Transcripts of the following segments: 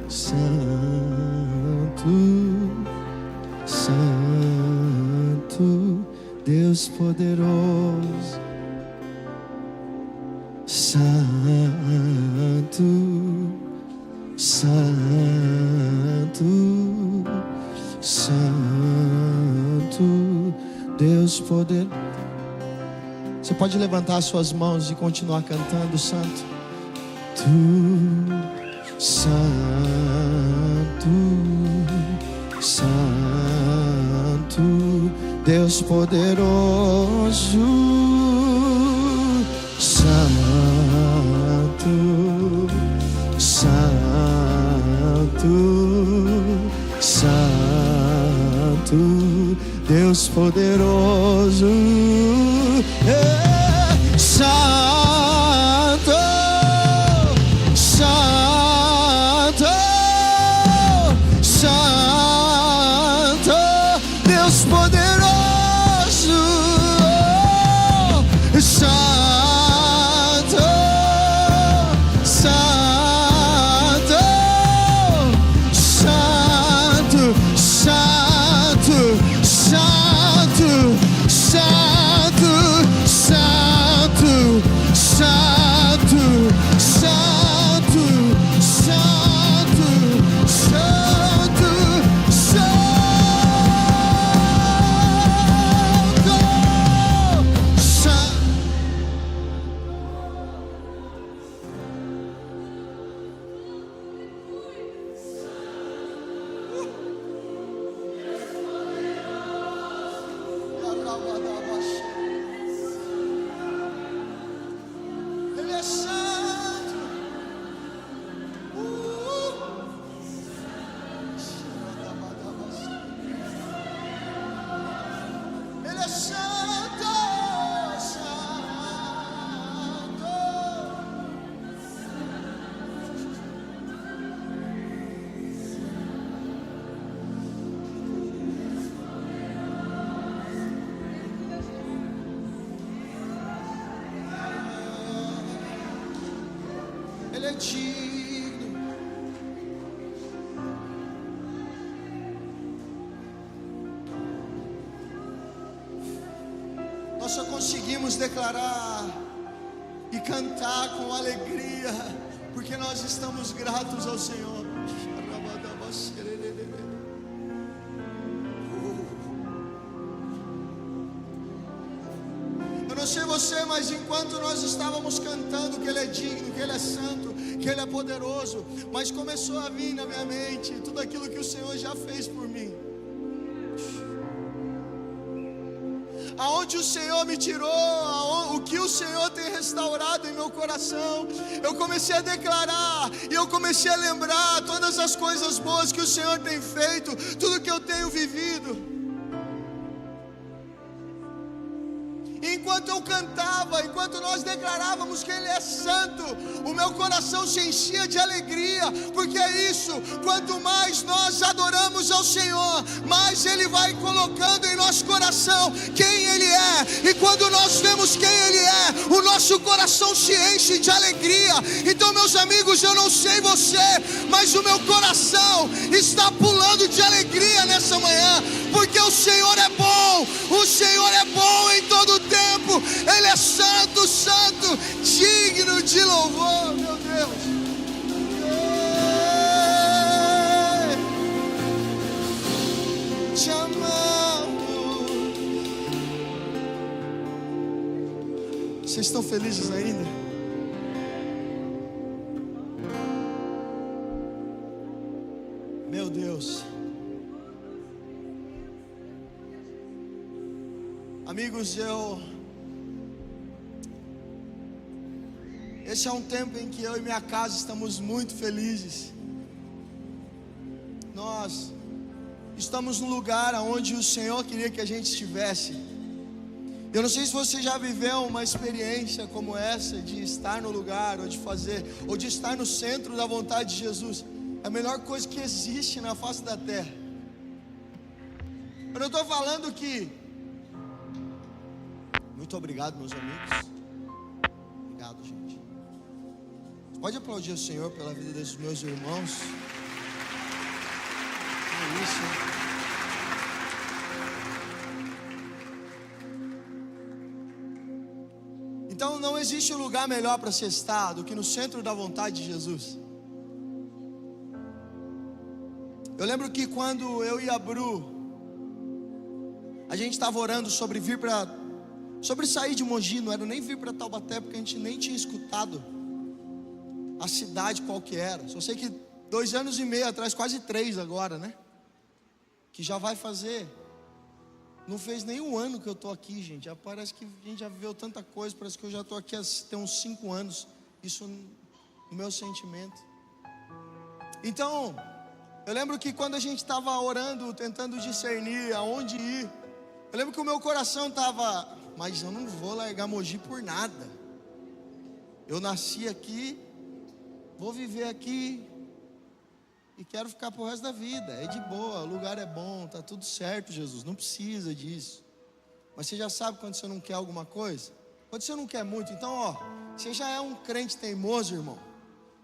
Santo, Deus poderoso, Santo, Santo, Santo, Deus poderoso. Você pode levantar suas mãos e continuar cantando, Santo. Tu, Santo, Santo, Deus poderoso, Santo, Santo, Santo, Deus poderoso, Santo, Santo, Santo, Deus poderoso, Santo, Santo, Santo, Santo, Santo, Santo, Santo, Santo, Santo, Santo, Santo, Ele é santo. Ele é santo, santo. Ele é digno. Nós só conseguimos declarar e cantar com alegria porque nós estamos gratos ao Senhor. Eu não sei você, mas enquanto nós estávamos cantando que Ele é digno, que Ele é santo, que Ele é poderoso, mas começou a vir na minha mente tudo aquilo que o Senhor já fez por mim. Aonde o Senhor me tirou, o que o Senhor tem restaurado em meu coração, eu comecei a declarar e eu comecei a lembrar todas as coisas boas que o Senhor tem feito, tudo que eu tenho vivido. Enquanto eu cantava, enquanto nós declarávamos que Ele é santo, o meu coração se enchia de alegria, porque é isso, quanto mais nós adoramos ao Senhor, mais Ele vai colocando em nosso coração quem Ele é, e quando nós vemos quem Ele é, o nosso coração se enche de alegria. Então, meus amigos, eu não sei você, mas o meu coração está pulando de alegria nessa manhã, porque o Senhor é bom, o Senhor é bom em todo o tempo. Ele é santo, santo, digno de louvor, meu Deus. Te amamos. Vocês estão felizes ainda? Meu Deus. Amigos, esse é um tempo em que eu e minha casa estamos muito felizes. Nós estamos no lugar onde o Senhor queria que a gente estivesse. Eu não sei se você já viveu uma experiência como essa, de estar no lugar, ou de estar no centro da vontade de Jesus. É a melhor coisa que existe na face da terra. Eu não estou falando que... Muito obrigado, meus amigos. Obrigado, gente. Pode aplaudir o Senhor pela vida desses meus irmãos. É isso, hein? Então não existe um lugar melhor para se estar do que no centro da vontade de Jesus. Eu lembro que quando eu e a Bru, a gente estava orando sobre sobre sair de Mogi, não era nem vir para Taubaté, porque a gente nem tinha escutado a cidade qual que era. Só sei que 2 anos e meio atrás, quase 3 agora, né? Que já vai fazer. Não fez nem 1 ano que eu estou aqui, gente. Já parece que a gente já viveu tanta coisa. Parece que eu já estou aqui tem uns 5 anos. Isso no meu sentimento. Então, eu lembro que quando a gente estava orando, tentando discernir aonde ir, eu lembro que o meu coração estava: mas eu não vou largar Mogi por nada. Eu nasci aqui, vou viver aqui e quero ficar pro resto da vida. É de boa, o lugar é bom, tá tudo certo, Jesus, não precisa disso. Mas você já sabe quando você não quer alguma coisa? Quando você não quer muito, então você já é um crente teimoso, irmão.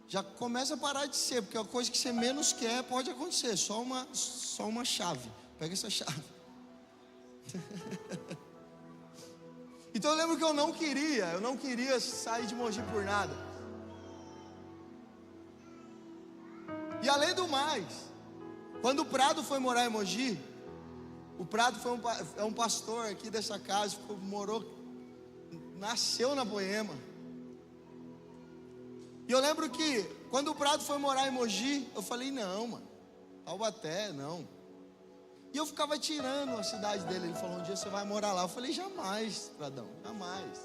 Já começa a parar de ser, porque a coisa que você menos quer pode acontecer. Só uma chave. Pega essa chave. Então eu lembro que eu não queria sair de Mogi por nada. E além do mais, quando o Prado foi morar em Mogi, o Prado é um pastor aqui dessa casa, nasceu na Poema. E eu lembro que quando o Prado foi morar em Mogi, eu falei: não, mano, Taubaté, não. E eu ficava tirando a cidade dele. Ele falou: um dia você vai morar lá. Eu falei: jamais, Pradão, jamais.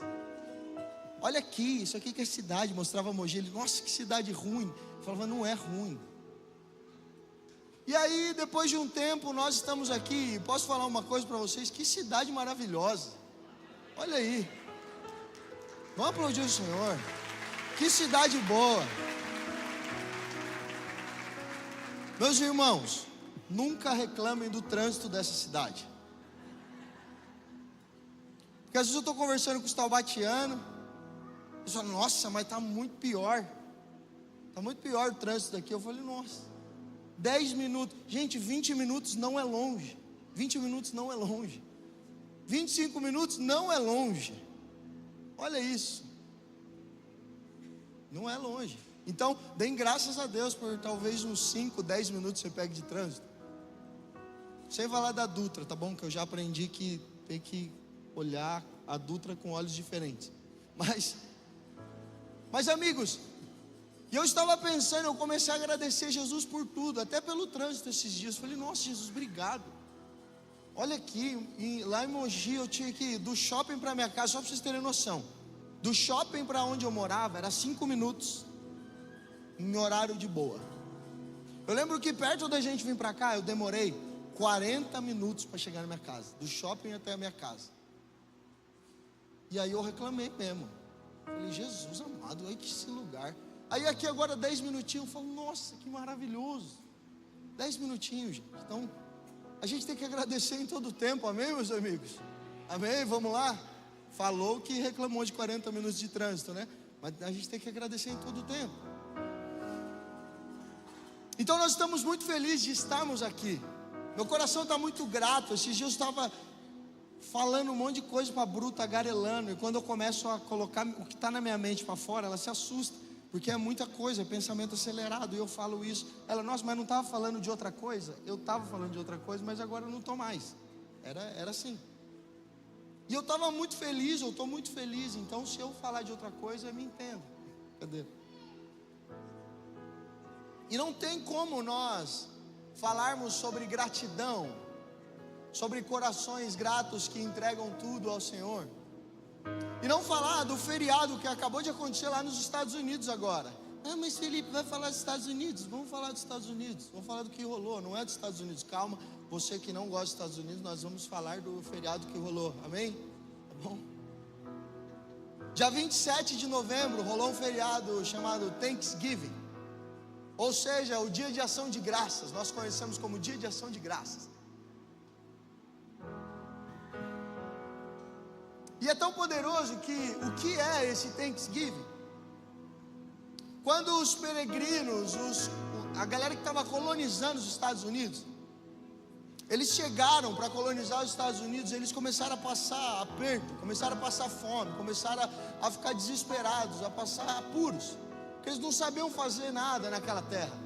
Olha aqui, isso aqui que é cidade. Mostrava Mogi. Ele: nossa, que cidade ruim. Eu falava: não é ruim. E aí, depois de um tempo, nós estamos aqui. Posso falar uma coisa para vocês? Que cidade maravilhosa. Olha aí. Vamos aplaudir o Senhor. Que cidade boa. Meus irmãos, nunca reclamem do trânsito dessa cidade. Porque às vezes eu estou conversando com os taubatianos, eles falam: nossa, mas está muito pior. Está muito pior o trânsito daqui. Eu falei: nossa, 10 minutos. Gente, 20 minutos não é longe. 20 minutos não é longe. 25 minutos não é longe. Olha isso. Não é longe. Então, deem graças a Deus por talvez uns 5, 10 minutos você pegue de trânsito. Sem falar da Dutra, tá bom? Que eu já aprendi que tem que olhar a Dutra com olhos diferentes. Mas amigos, e eu estava pensando, eu comecei a agradecer Jesus por tudo, até pelo trânsito esses dias. Falei: nossa, Jesus, obrigado. Olha aqui, lá em Mogi eu tinha que ir do shopping para minha casa, só para vocês terem noção. Do shopping para onde eu morava era 5 minutos em horário de boa. Eu lembro que perto da gente vir para cá, eu demorei 40 minutos para chegar na minha casa, do shopping até a minha casa. E aí eu reclamei mesmo. Falei: Jesus amado, olha que esse lugar. Aí aqui agora 10 minutinhos, eu falo: nossa, que maravilhoso. 10 minutinhos, gente. Então, a gente tem que agradecer em todo o tempo, amém, meus amigos? Amém? Vamos lá? Falou que reclamou de 40 minutos de trânsito, né? Mas a gente tem que agradecer em todo o tempo. Então nós estamos muito felizes de estarmos aqui. Meu coração está muito grato. Esses dias eu estava falando um monte de coisa para a Bru, tagarelando. E quando eu começo a colocar o que está na minha mente para fora, ela se assusta. Porque é muita coisa, é pensamento acelerado. E eu falo isso. Ela: nossa, mas não estava falando de outra coisa? Eu estava falando de outra coisa, mas agora eu não estou mais. Era assim. E eu estava muito feliz, eu estou muito feliz. Então se eu falar de outra coisa, eu me entendo. Cadê? E não tem como nós falarmos sobre gratidão, sobre corações gratos que entregam tudo ao Senhor, e não falar do feriado que acabou de acontecer lá nos Estados Unidos agora. Ah, mas Felipe, vai falar dos Estados Unidos? Vamos falar dos Estados Unidos, vamos falar do que rolou. Não é dos Estados Unidos, calma. Você que não gosta dos Estados Unidos, nós vamos falar do feriado que rolou, amém? Tá bom? Dia 27 de novembro rolou um feriado chamado Thanksgiving, ou seja, o dia de ação de graças. Nós conhecemos como dia de ação de graças. E é tão poderoso que o que é esse Thanksgiving? Quando os peregrinos, a galera que estava colonizando os Estados Unidos, eles chegaram para colonizar os Estados Unidos, eles começaram a passar aperto, começaram a passar fome, começaram a ficar desesperados, a passar apuros, porque eles não sabiam fazer nada naquela terra.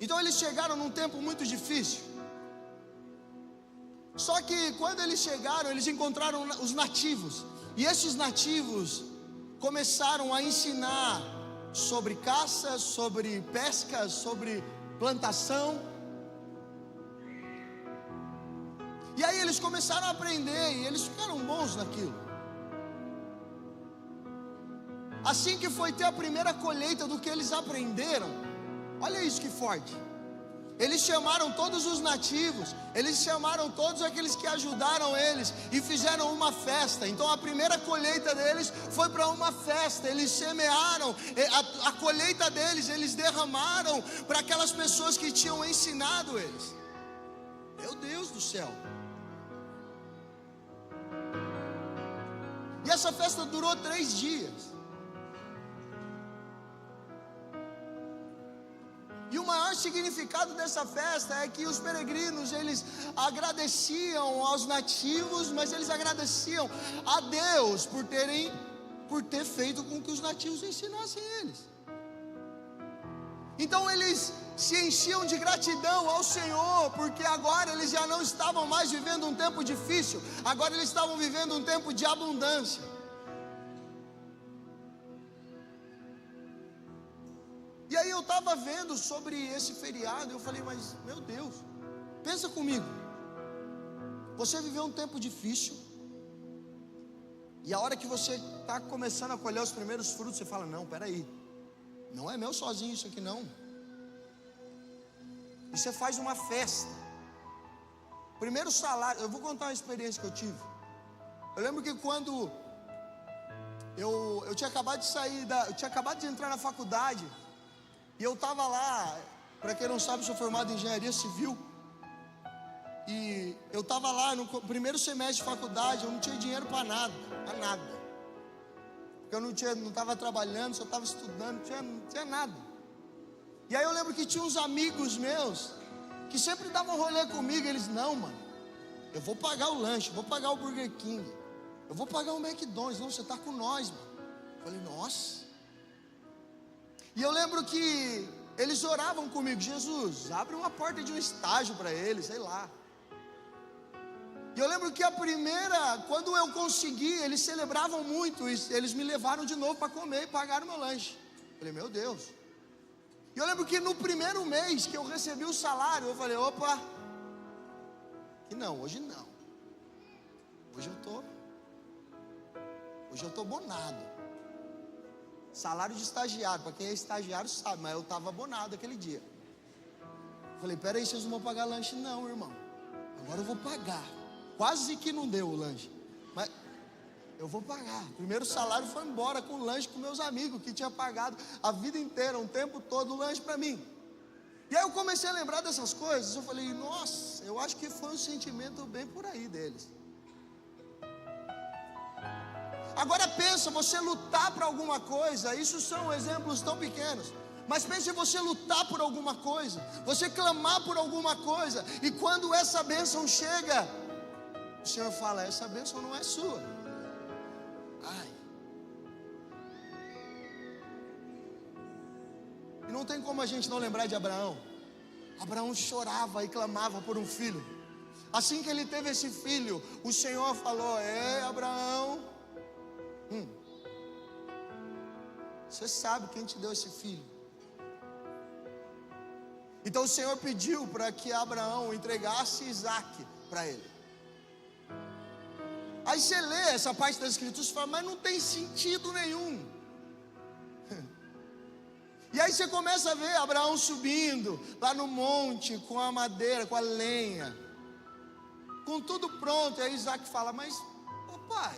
Então eles chegaram num tempo muito difícil. Só que quando eles chegaram, eles encontraram os nativos, e esses nativos começaram a ensinar sobre caça, sobre pesca, sobre plantação. E aí eles começaram a aprender e eles ficaram bons naquilo. Assim que foi ter a primeira colheita do que eles aprenderam, olha isso que forte. Eles chamaram todos os nativos, eles chamaram todos aqueles que ajudaram eles e fizeram uma festa. Então a primeira colheita deles foi para uma festa. Eles semearam, a colheita deles eles derramaram para aquelas pessoas que tinham ensinado eles. Meu Deus do céu. E essa festa durou 3 dias. E o maior significado dessa festa é que os peregrinos, eles agradeciam aos nativos, mas eles agradeciam a Deus por ter feito com que os nativos ensinassem eles. Então eles se enchiam de gratidão ao Senhor, porque agora eles já não estavam mais vivendo um tempo difícil, agora eles estavam vivendo um tempo de abundância. E aí eu estava vendo sobre esse feriado, e eu falei, mas meu Deus, pensa comigo, você viveu um tempo difícil, e a hora que você está começando a colher os primeiros frutos, você fala, não, peraí, não é meu sozinho isso aqui não. E você faz uma festa. Primeiro salário, eu vou contar uma experiência que eu tive. Eu lembro que quando eu tinha acabado de sair eu tinha acabado de entrar na faculdade, e eu estava lá, para quem não sabe, eu sou formado em engenharia civil. E eu estava lá no primeiro semestre de faculdade, eu não tinha dinheiro para nada, porque eu não estava trabalhando, só estava estudando, não tinha nada. E aí eu lembro que tinha uns amigos meus, que sempre davam rolê comigo, eles, não mano, eu vou pagar o lanche, eu vou pagar o Burger King, eu vou pagar o McDonald's, não, você está com nós, mano. Eu falei, nossa. E eu lembro que eles oravam comigo, Jesus, abre uma porta de um estágio para eles, sei lá. E eu lembro que quando eu consegui, eles celebravam muito, e eles me levaram de novo para comer e pagaram meu lanche. Eu falei, meu Deus. E eu lembro que no primeiro mês que eu recebi o salário, eu falei, opa, que não, hoje não. Hoje eu estou bonado. Salário de estagiário, para quem é estagiário sabe, mas eu estava abonado aquele dia. Falei, peraí, vocês não vão pagar lanche não, irmão. Agora eu vou pagar. Quase que não deu o lanche, mas eu vou pagar. Primeiro salário foi embora com o lanche com meus amigos, que tinha pagado a vida inteira, um tempo todo o lanche para mim. E aí eu comecei a lembrar dessas coisas, eu falei, nossa, eu acho que foi um sentimento bem por aí deles. Agora pensa, você lutar por alguma coisa, isso são exemplos tão pequenos, mas pense em você lutar por alguma coisa, você clamar por alguma coisa, e quando essa bênção chega, o Senhor fala, essa bênção não é sua. Ai. E não tem como a gente não lembrar de Abraão. Abraão chorava e clamava por um filho. Assim que ele teve esse filho, o Senhor falou, Abraão, você sabe quem te deu esse filho. Então o Senhor pediu para que Abraão entregasse Isaac para ele. Aí você lê essa parte das escrituras e fala, mas não tem sentido nenhum. E aí você começa a ver Abraão subindo lá no monte com a madeira, com a lenha, com tudo pronto. E aí Isaac fala, mas pai,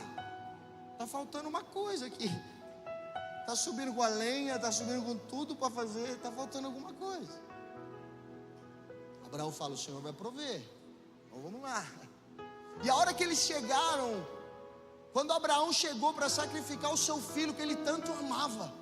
está faltando uma coisa aqui. Está subindo com a lenha, está subindo com tudo para fazer, está faltando alguma coisa. Abraão fala, o Senhor vai prover. Então vamos lá. E a hora que eles chegaram, quando Abraão chegou para sacrificar o seu filho que ele tanto amava,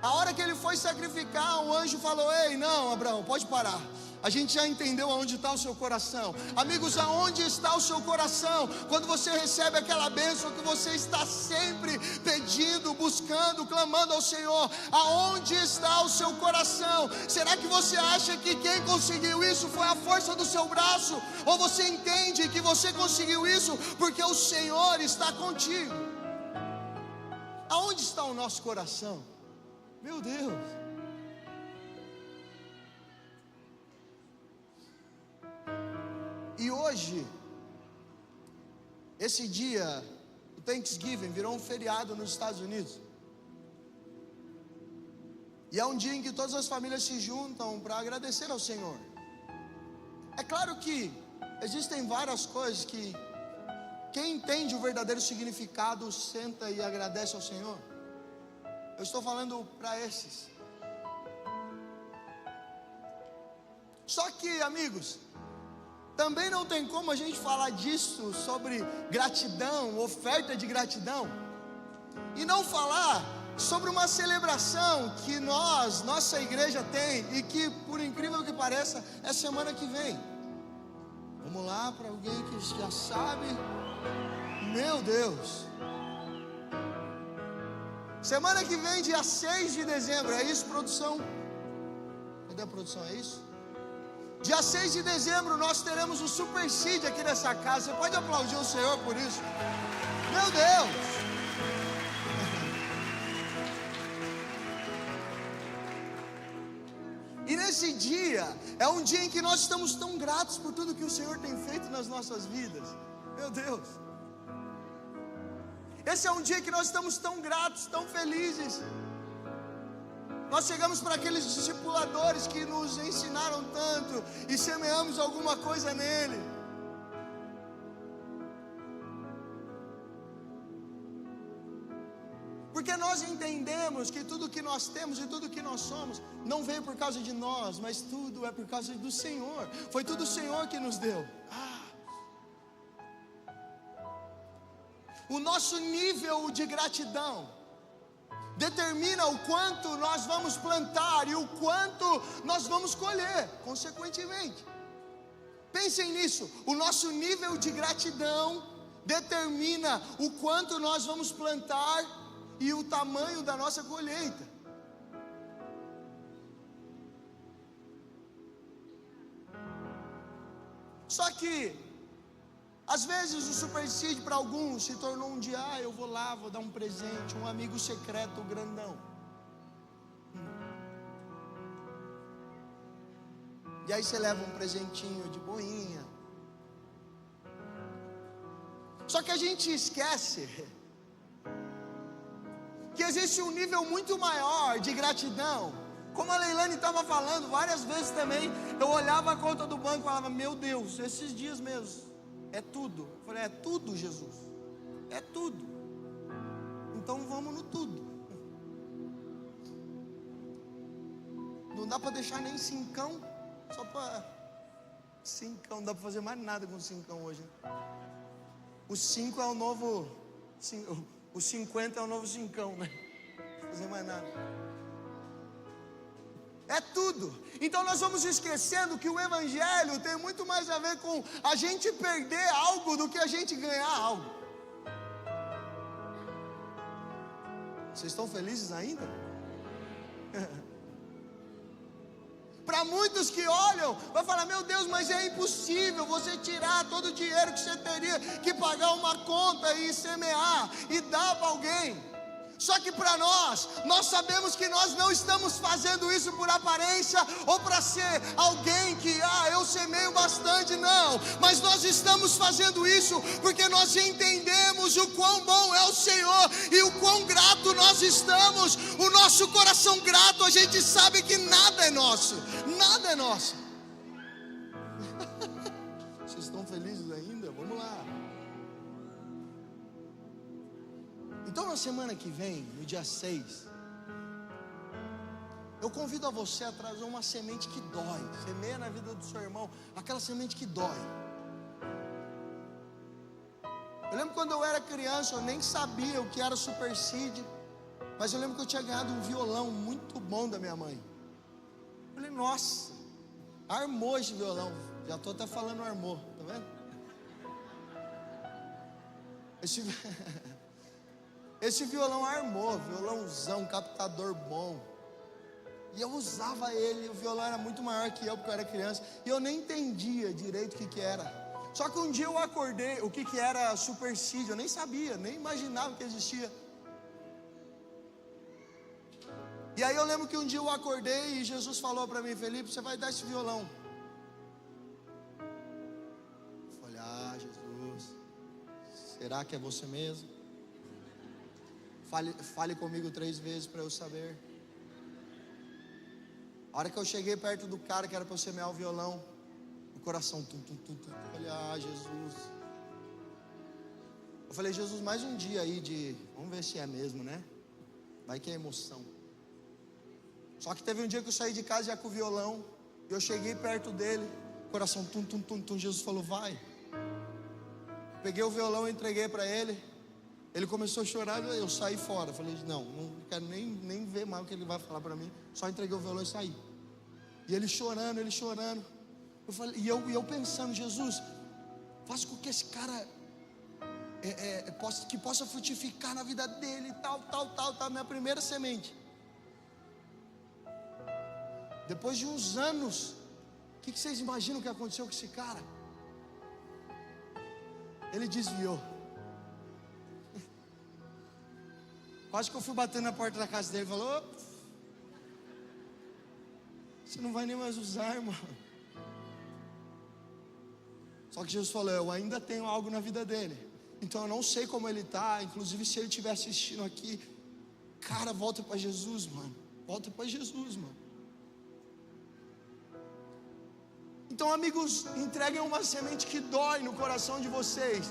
A hora que ele foi sacrificar, o anjo falou: ei, não, Abraão, pode parar. A gente já entendeu aonde está o seu coração. Amigos, aonde está o seu coração? Quando você recebe aquela bênção que você está sempre pedindo, buscando, clamando ao Senhor, aonde está o seu coração? Será que você acha que quem conseguiu isso foi a força do seu braço? Ou você entende que você conseguiu isso porque o Senhor está contigo? Aonde está o nosso coração? Meu Deus! E hoje, esse dia, o Thanksgiving, virou um feriado nos Estados Unidos. E é um dia em que todas as famílias se juntam para agradecer ao Senhor. É claro que existem várias coisas que quem entende o verdadeiro significado senta e agradece ao Senhor. Eu estou falando para esses. Só que, amigos, também não tem como a gente falar disso, sobre gratidão, oferta de gratidão, e não falar sobre uma celebração que nossa igreja tem, e que, por incrível que pareça, é semana que vem. Vamos lá, para alguém que já sabe. Meu Deus! Semana que vem, dia 6 de dezembro, é isso, produção? Cadê a produção, é isso? Dia 6 de dezembro nós teremos o Super Seed aqui nessa casa. Você pode aplaudir o Senhor por isso? Meu Deus! E nesse dia, é um dia em que nós estamos tão gratos por tudo que o Senhor tem feito nas nossas vidas. Meu Deus! Esse é um dia que nós estamos tão gratos, tão felizes. Nós chegamos para aqueles discipuladores que nos ensinaram tanto e semeamos alguma coisa nele. Porque nós entendemos que tudo que nós temos e tudo que nós somos não veio por causa de nós, mas tudo é por causa do Senhor. Foi tudo o Senhor que nos deu. O nosso nível de gratidão determina o quanto nós vamos plantar e o quanto nós vamos colher, consequentemente. Pensem nisso, o nosso nível de gratidão determina o quanto nós vamos plantar e o tamanho da nossa colheita. Só que às vezes o Super Seed para alguns se tornou um dia: eu vou lá, vou dar um presente, um amigo secreto grandão. E aí você leva um presentinho de boinha. Só que a gente esquece que existe um nível muito maior de gratidão. Como a Leilane estava falando, várias vezes também, eu olhava a conta do banco e falava: meu Deus, esses dias mesmo, é tudo. Eu falei: é tudo, Jesus, é tudo. Então vamos no tudo. Não dá para deixar nem cincão, só para cincão, não dá para fazer mais nada com cincão hoje. O 5 é o novo, o 50 é o novo cincão, né? Não fazer mais nada. É tudo. Então nós vamos esquecendo que o Evangelho tem muito mais a ver com a gente perder algo do que a gente ganhar algo. Vocês estão felizes ainda? Para muitos que olham, vai falar: meu Deus, mas é impossível você tirar todo o dinheiro que você teria que pagar uma conta e semear e dar para alguém. Só que para nós sabemos que nós não estamos fazendo isso por aparência ou para ser alguém que, eu semeio bastante, não. Mas nós estamos fazendo isso porque nós entendemos o quão bom é o Senhor e o quão grato nós estamos. O nosso coração grato, a gente sabe que nada é nosso, nada é nosso. Vocês estão felizes ainda? Vamos lá. Então na semana que vem, no dia 6, eu convido a você a trazer uma semente que dói. Semeia na vida do seu irmão aquela semente que dói. Eu lembro quando eu era criança, eu nem sabia o que era Super Seed. Mas eu lembro que eu tinha ganhado um violão muito bom da minha mãe. Eu falei, nossa, armou esse violão. Já estou até falando armou, tá vendo? Esse violão armou, violãozão, captador bom. E eu usava ele, o violão era muito maior que eu, porque eu era criança. E eu nem entendia direito o que era. Só que um dia eu acordei, o que era supersídio, eu nem sabia, nem imaginava que existia. E aí eu lembro que um dia eu acordei e Jesus falou para mim, Felipe, você vai dar esse violão. Eu falei, Jesus, será que é você mesmo? Fale comigo 3 vezes para eu saber. A hora que eu cheguei perto do cara que era para eu semear o violão, o coração tum, tum, tum, tum. Eu falei, Jesus. Eu falei, Jesus, mais um dia aí vamos ver se é mesmo, né? Vai que é emoção. Só que teve um dia que eu saí de casa já com o violão, e eu cheguei perto dele, coração tum, tum, tum, tum. Jesus falou, vai. Peguei o violão e entreguei para ele. Ele começou a chorar, eu saí fora. Falei, não quero nem ver mais o que ele vai falar para mim. Só entreguei o violão e saí. E ele chorando. Eu falei, e eu pensando, Jesus, faça com que esse cara possa frutificar na vida dele, tal, minha primeira semente. Depois de uns anos, o que vocês imaginam que aconteceu com esse cara? Ele desviou. Quase que eu fui batendo na porta da casa dele e falou, você não vai nem mais usar, irmão. Só que Jesus falou, eu ainda tenho algo na vida dele. Então eu não sei como ele está. Inclusive se ele estiver assistindo aqui, cara, volta para Jesus, mano. Volta para Jesus, mano. Então, amigos, entreguem uma semente que dói no coração de vocês.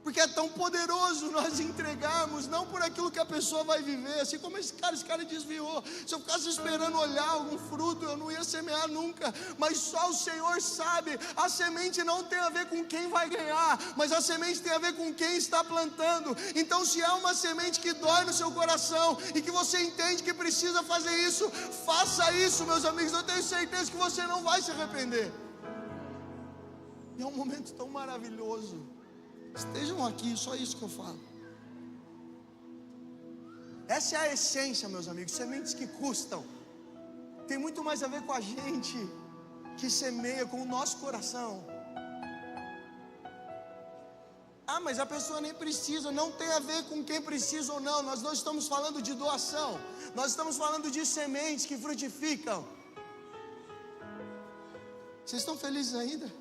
Porque é tão poderoso nós entregarmos, não por aquilo que a pessoa vai viver. Assim como esse cara desviou. Se eu ficasse esperando olhar algum fruto, eu não ia semear nunca. Mas só o Senhor sabe. A semente não tem a ver com quem vai ganhar, mas a semente tem a ver com quem está plantando. Então, se é uma semente que dói no seu coração e que você entende que precisa fazer isso, faça isso, meus amigos. Eu tenho certeza que você não vai se arrepender. E é um momento tão maravilhoso. Estejam aqui, só isso que eu falo. Essa é a essência, meus amigos. Sementes que custam tem muito mais a ver com a gente que semeia, com o nosso coração. Mas a pessoa nem precisa. Não tem a ver com quem precisa ou não. Nós não estamos falando de doação. Nós estamos falando de sementes que frutificam. Vocês estão felizes ainda?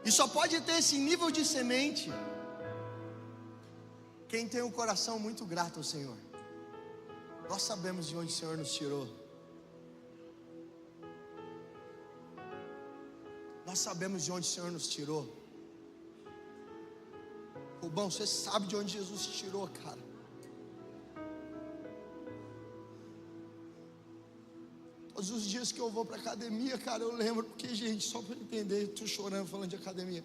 E só pode ter esse nível de semente quem tem um coração muito grato ao Senhor. Nós sabemos de onde o Senhor nos tirou. Nós sabemos de onde o Senhor nos tirou. Rubão, você sabe de onde Jesus te tirou, cara. Todos os dias que eu vou para academia, cara, eu lembro, porque, gente, só para entender, estou chorando falando de academia.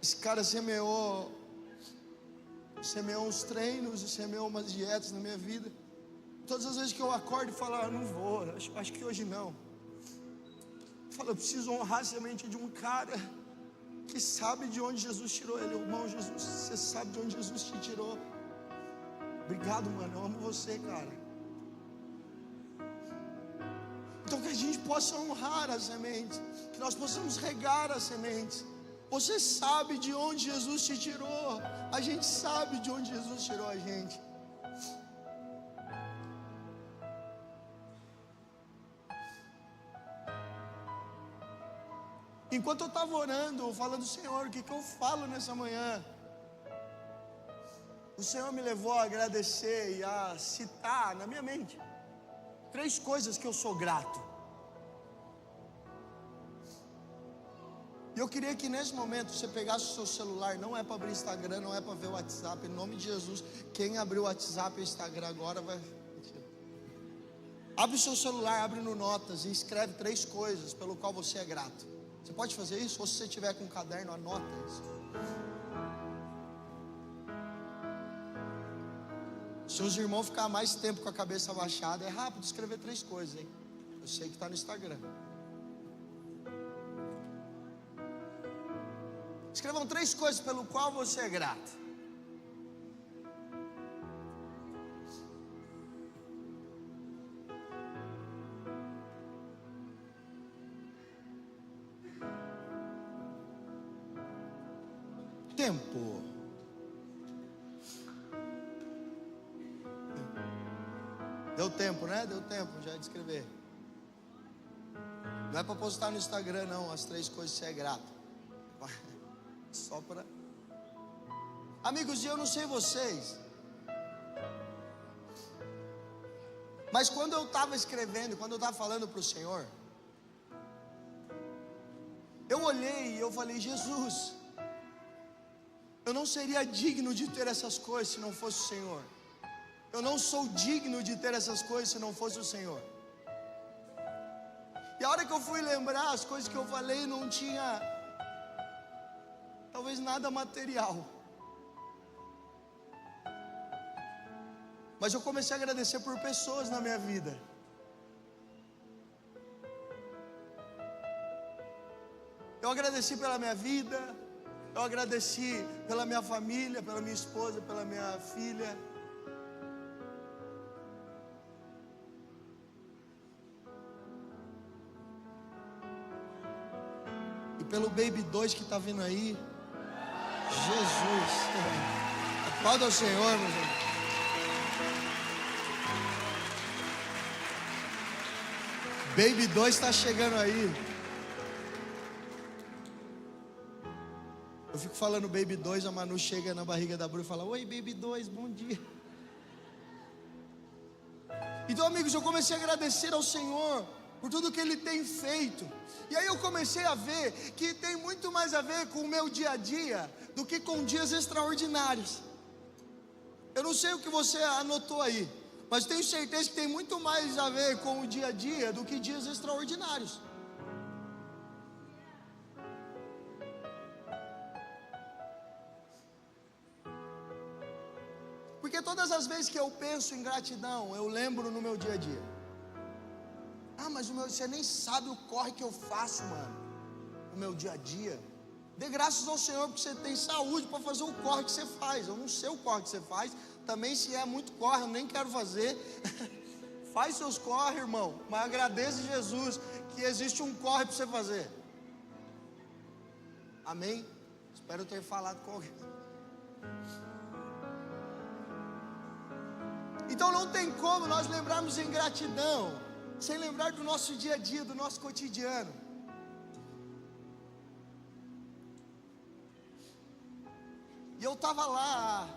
Esse cara semeou uns treinos e semeou umas dietas na minha vida. Todas as vezes que eu acordo e falo, não vou, acho que hoje não. Eu falo, eu preciso honrar a semente de um cara que sabe de onde Jesus tirou ele. Irmão, Jesus, você sabe de onde Jesus te tirou. Obrigado, mano, eu amo você, cara. Então que a gente possa honrar as sementes, que nós possamos regar as sementes. Você sabe de onde Jesus te tirou. A gente sabe de onde Jesus tirou a gente. Enquanto eu estava orando, falando, Senhor, o que eu falo nessa manhã? O Senhor me levou a agradecer e a citar na minha mente 3 coisas que eu sou grato. E eu queria que nesse momento você pegasse o seu celular. Não é para abrir Instagram, não é para ver o WhatsApp. Em nome de Jesus, quem abriu o WhatsApp e o Instagram agora vai... Abre o seu celular, abre no Notas e escreve 3 coisas pelo qual você é grato. Você pode fazer isso? Ou se você tiver com um caderno, anota isso. Se os irmãos ficar mais tempo com a cabeça abaixada, é rápido escrever 3 coisas, hein? Eu sei que está no Instagram. Escrevam 3 coisas pelo qual você é grato. Tempo. Deu tempo, né? Deu tempo já de escrever. Não é para postar no Instagram, não. As 3 coisas que você é grato. Só para... Amigos, eu não sei vocês, mas quando eu estava escrevendo, quando eu estava falando para o Senhor, eu olhei e eu falei: Jesus, eu não seria digno de ter essas coisas se não fosse o Senhor. Eu não sou digno de ter essas coisas se não fosse o Senhor. E a hora que eu fui lembrar, as coisas que eu falei não tinha talvez nada material, mas eu comecei a agradecer por pessoas na minha vida. Eu agradeci pela minha vida, eu agradeci pela minha família, pela minha esposa, pela minha filha. E pelo Baby 2 que está vindo aí. Jesus. Aplauda ao Senhor, meu irmão. Baby 2 está chegando aí. Eu fico falando Baby 2, a Manu chega na barriga da Bru e fala: oi, Baby 2, bom dia. Então, amigos, eu comecei a agradecer ao Senhor por tudo que Ele tem feito. E aí eu comecei a ver que tem muito mais a ver com o meu dia a dia do que com dias extraordinários. Eu não sei o que você anotou aí, mas tenho certeza que tem muito mais a ver com o dia a dia do que dias extraordinários. Porque todas as vezes que eu penso em gratidão, eu lembro no meu dia a dia. Ah, mas você nem sabe o corre que eu faço, mano, no meu dia a dia. Dê graças ao Senhor porque você tem saúde para fazer o corre que você faz. Eu não sei o corre que você faz. Também, se é muito corre, eu nem quero fazer. Faz seus corre, irmão, mas agradeça a Jesus que existe um corre para você fazer. Amém? Espero ter falado com alguém. Então não tem como nós lembrarmos em gratidão sem lembrar do nosso dia a dia, do nosso cotidiano. E eu estava lá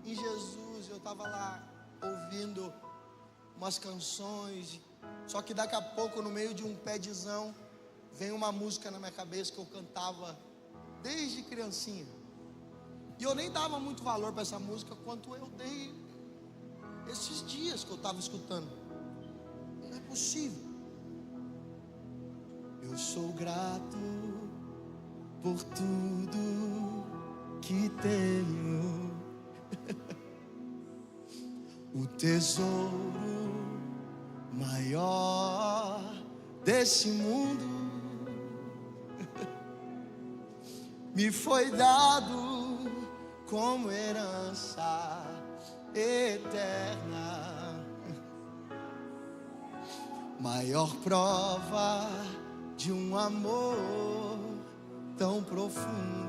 em Jesus, eu estava lá ouvindo umas canções, só que daqui a pouco, no meio de um pézão, vem uma música na minha cabeça que eu cantava desde criancinha. E eu nem dava muito valor para essa música quanto eu dei esses dias que eu estava escutando. Não é possível. Eu sou grato por tudo que tenho. O tesouro maior desse mundo me foi dado como herança eterna. Maior prova de um amor tão profundo.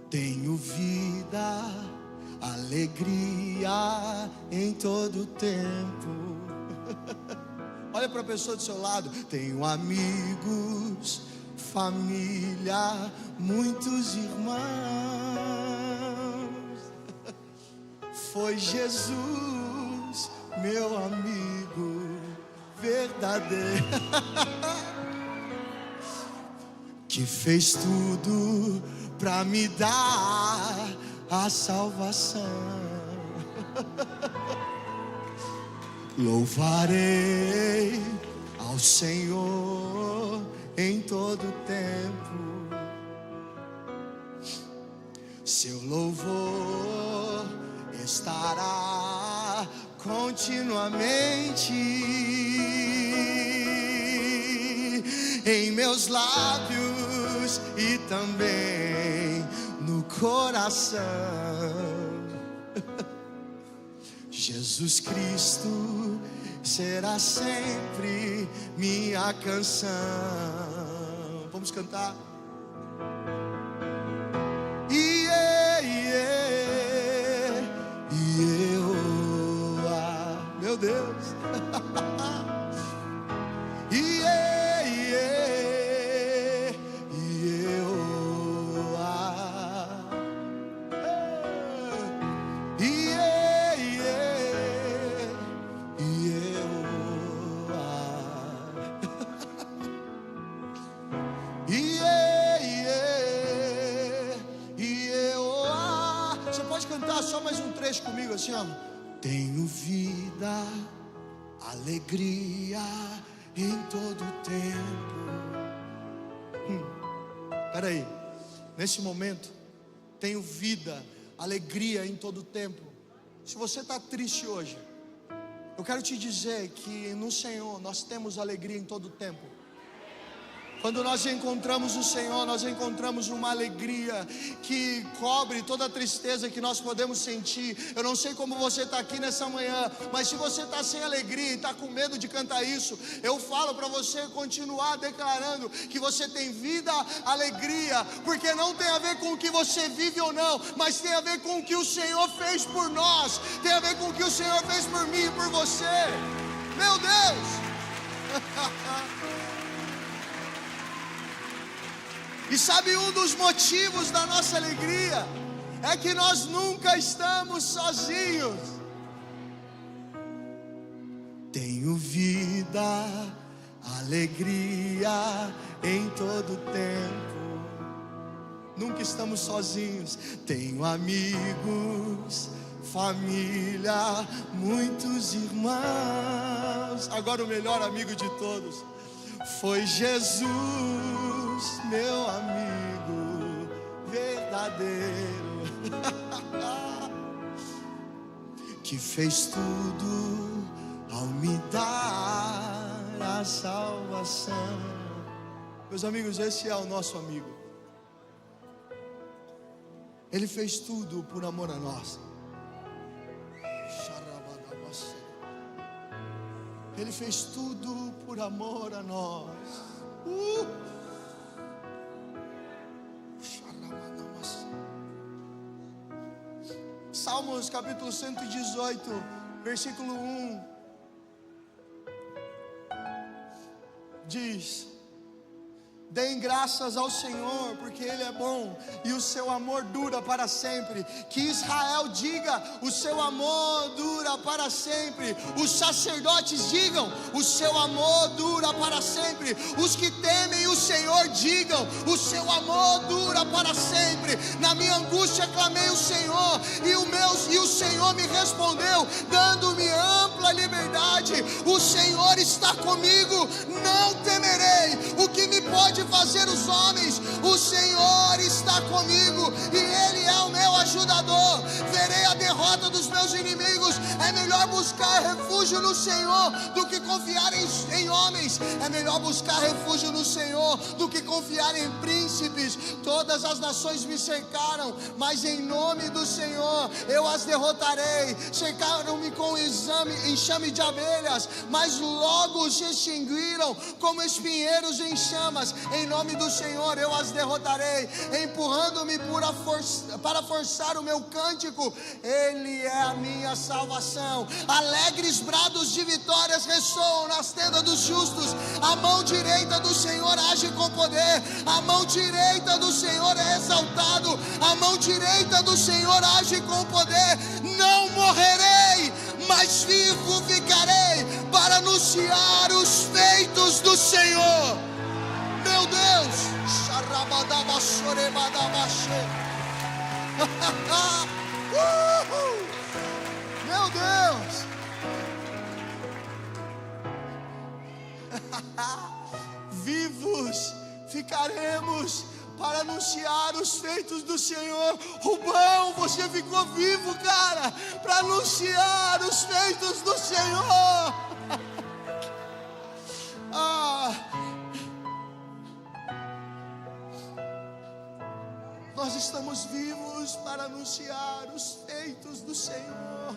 Tenho vida, alegria em todo tempo. Olha para a pessoa do seu lado. Tenho amigos, família, muitos irmãos. Foi Jesus, meu amigo verdadeiro, que fez tudo pra me dar a salvação. Louvarei ao Senhor em todo tempo. Seu louvor estará continuamente em meus lábios e também no coração. Jesus Cristo será sempre minha canção. Vamos cantar. Meu Deus. Você pode cantar só mais um trecho comigo assim, ó. Tenho vida, alegria em todo tempo. Peraí, nesse momento, tenho vida, alegria em todo tempo. Se você está triste hoje, eu quero te dizer que no Senhor nós temos alegria em todo tempo. Quando nós encontramos o Senhor, nós encontramos uma alegria que cobre toda a tristeza que nós podemos sentir. Eu não sei como você está aqui nessa manhã, mas se você está sem alegria e está com medo de cantar isso, eu falo para você continuar declarando que você tem vida, alegria, porque não tem a ver com o que você vive ou não, mas tem a ver com o que o Senhor fez por nós, tem a ver com o que o Senhor fez por mim e por você. Meu Deus! E sabe, um dos motivos da nossa alegria é que nós nunca estamos sozinhos. Tenho vida, alegria em todo tempo. Nunca estamos sozinhos. Tenho amigos, família, muitos irmãos. Agora o melhor amigo de todos foi Jesus, meu amigo verdadeiro, que fez tudo ao me dar a salvação. Meus amigos, esse é o nosso amigo. Ele fez tudo por amor a nós. Ele fez tudo por amor a nós. Salmos capítulo 118, versículo 1 diz: deem graças ao Senhor, porque Ele é bom e o seu amor dura para sempre. Que Israel diga: o seu amor dura para sempre. Os sacerdotes digam: o seu amor dura para sempre. Os que temem o Senhor digam: o seu amor dura para sempre. Na minha angústia clamei o Senhor, e o Senhor me respondeu, dando-me ampla liberdade. O Senhor está comigo, não temerei. O que me pode fazer os homens? O Senhor está comigo e Ele é o meu ajudador. Verei a derrota dos meus inimigos. É melhor buscar refúgio no Senhor do que confiar em homens. É melhor buscar refúgio no Senhor do que confiar em príncipes. Todas as nações me cercaram, mas em nome do Senhor eu as derrotarei. Cercaram-me com enxame de abelhas, mas logo se extinguiram como espinheiros em chamas. Em nome do Senhor eu as derrotarei, empurrando-me para forçar o meu cântico. Ele é a minha salvação. Alegres brados de vitórias ressoam nas tendas dos justos. A mão direita do Senhor age com poder. A mão direita do Senhor é exaltado. A mão direita do Senhor age com poder. Não morrerei, mas vivo ficarei para anunciar os feitos do Senhor. Meu Deus! Meu Deus! Vivos ficaremos para anunciar os feitos do Senhor. Rubão, você ficou vivo, cara, para anunciar os feitos do Senhor. Nós estamos vivos para anunciar os feitos do Senhor.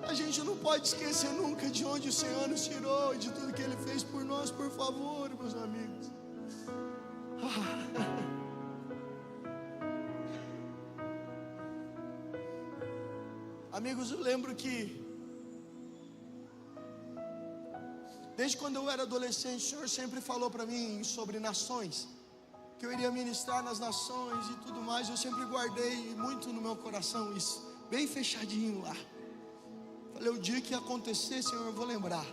A gente não pode esquecer nunca de onde o Senhor nos tirou e de tudo que Ele fez por nós, por favor, meus amigos. Amigos, eu lembro que desde quando eu era adolescente, o Senhor sempre falou para mim sobre nações, que eu iria ministrar nas nações e tudo mais. Eu sempre guardei muito no meu coração isso, bem fechadinho lá. Falei, o dia que acontecer, Senhor, eu vou lembrar.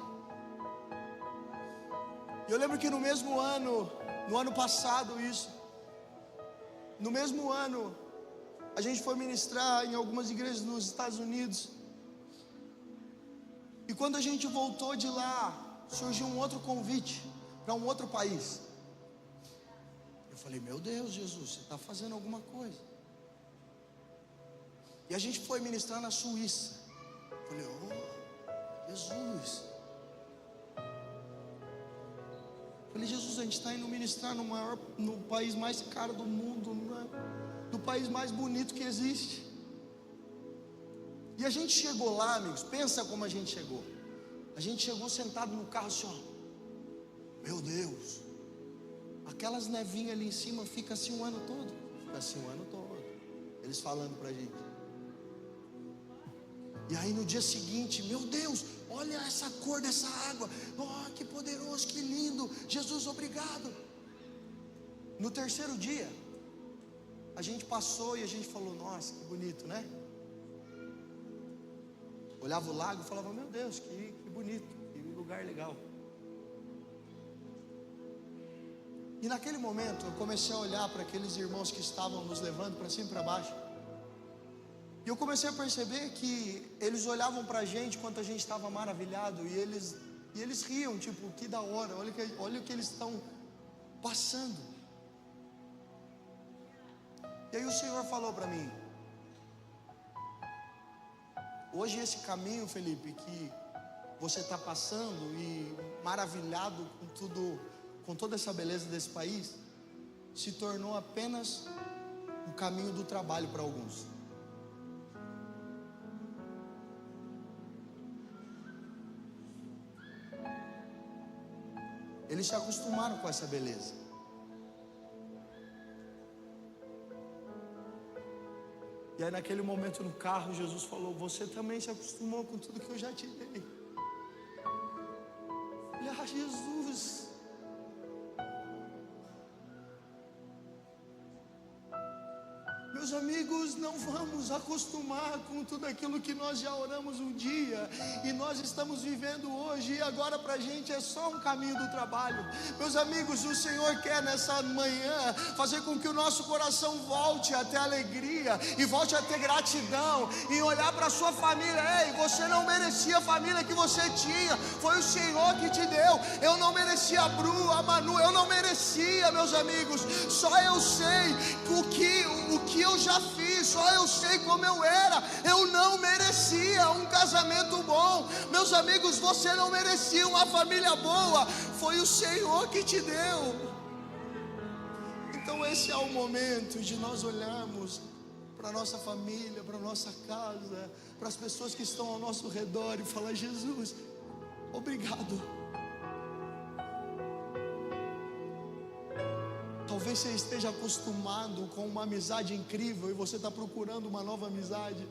E eu lembro que no mesmo ano, no ano passado isso, no mesmo ano, a gente foi ministrar em algumas igrejas nos Estados Unidos. E quando a gente voltou de lá, surgiu um outro convite para um outro país. Eu falei, meu Deus, Jesus, você está fazendo alguma coisa. E a gente foi ministrar na Suíça. Eu falei, oh, Jesus. Eu falei, Jesus, a gente está indo ministrar no país mais caro do mundo, no país mais bonito que existe. E a gente chegou lá, amigos, pensa como a gente chegou. A gente chegou sentado no carro assim, ó. Meu Deus, aquelas nevinhas ali em cima fica assim o ano todo. Fica assim o ano todo. Eles falando pra gente. E aí no dia seguinte, meu Deus, olha essa cor dessa água. Oh, que poderoso, que lindo. Jesus, obrigado. No terceiro dia, a gente passou e a gente falou, nossa, que bonito, né? Olhava o lago e falava, meu Deus, que bonito, que lugar legal. E naquele momento eu comecei a olhar para aqueles irmãos que estavam nos levando para cima e para baixo. E eu comecei a perceber que eles olhavam para a gente enquanto a gente estava maravilhado. E eles riam, tipo, que da hora, olha o que eles estão passando. E aí o Senhor falou para mim, hoje esse caminho, Felipe, que você está passando e maravilhado com tudo, com toda essa beleza desse país, se tornou apenas um caminho do trabalho para alguns. Eles se acostumaram com essa beleza. E aí naquele momento no carro, Jesus falou, você também se acostumou com tudo que eu já te dei. Olha, Jesus. Meus amigos, não vamos acostumar com tudo aquilo que nós já oramos um dia e nós estamos vivendo hoje, e agora para a gente é só um caminho do trabalho. Meus amigos, o Senhor quer nessa manhã fazer com que o nosso coração volte a ter alegria e volte a ter gratidão e olhar para a sua família. Ei, você não merecia a família que você tinha, foi o Senhor que te deu. Eu não merecia a Bru, a Manu, eu não merecia, meus amigos. Só eu sei o que eu já fiz, só eu sei como eu era. Eu não merecia um casamento bom, meus amigos, você não merecia uma família boa, foi o Senhor que te deu. Então esse é o momento de nós olharmos para a nossa família, para a nossa casa, para as pessoas que estão ao nosso redor e falar, Jesus, obrigado. Talvez você esteja acostumado com uma amizade incrível e você está procurando uma nova amizade.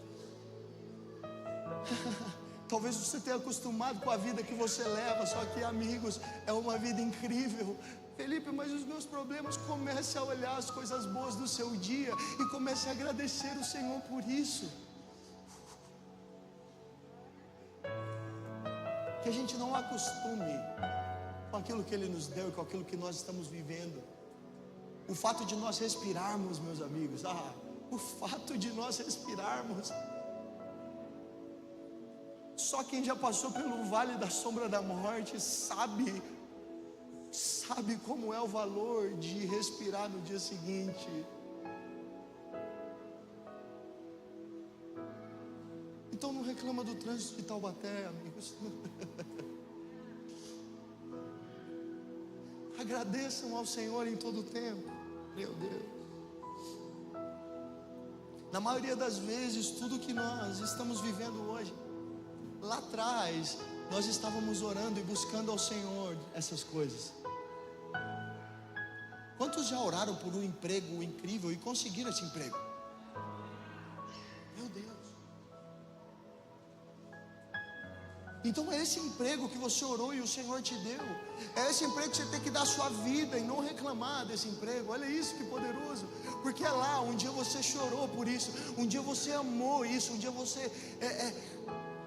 Talvez você tenha acostumado com a vida que você leva, só que, amigos, é uma vida incrível. Felipe, mas os meus problemas, comece a olhar as coisas boas do seu dia e comece a agradecer o Senhor por isso. Que a gente não acostume com aquilo que Ele nos deu e com aquilo que nós estamos vivendo. O fato de nós respirarmos, meus amigos, o fato de nós respirarmos. Só quem já passou pelo vale da sombra da morte sabe como é o valor de respirar no dia seguinte. Então não reclama do trânsito de Taubaté, amigos. Agradeçam ao Senhor em todo o tempo. Meu Deus. Na maioria das vezes, tudo que nós estamos vivendo hoje, lá atrás, nós estávamos orando e buscando ao Senhor essas coisas. Quantos já oraram por um emprego incrível e conseguiram esse emprego? Meu Deus. Então é esse emprego que você orou e o Senhor te deu. É esse emprego que você tem que dar a sua vida e não reclamar desse emprego. Olha isso que poderoso. Porque é lá, um dia você chorou por isso, um dia você amou isso, um dia você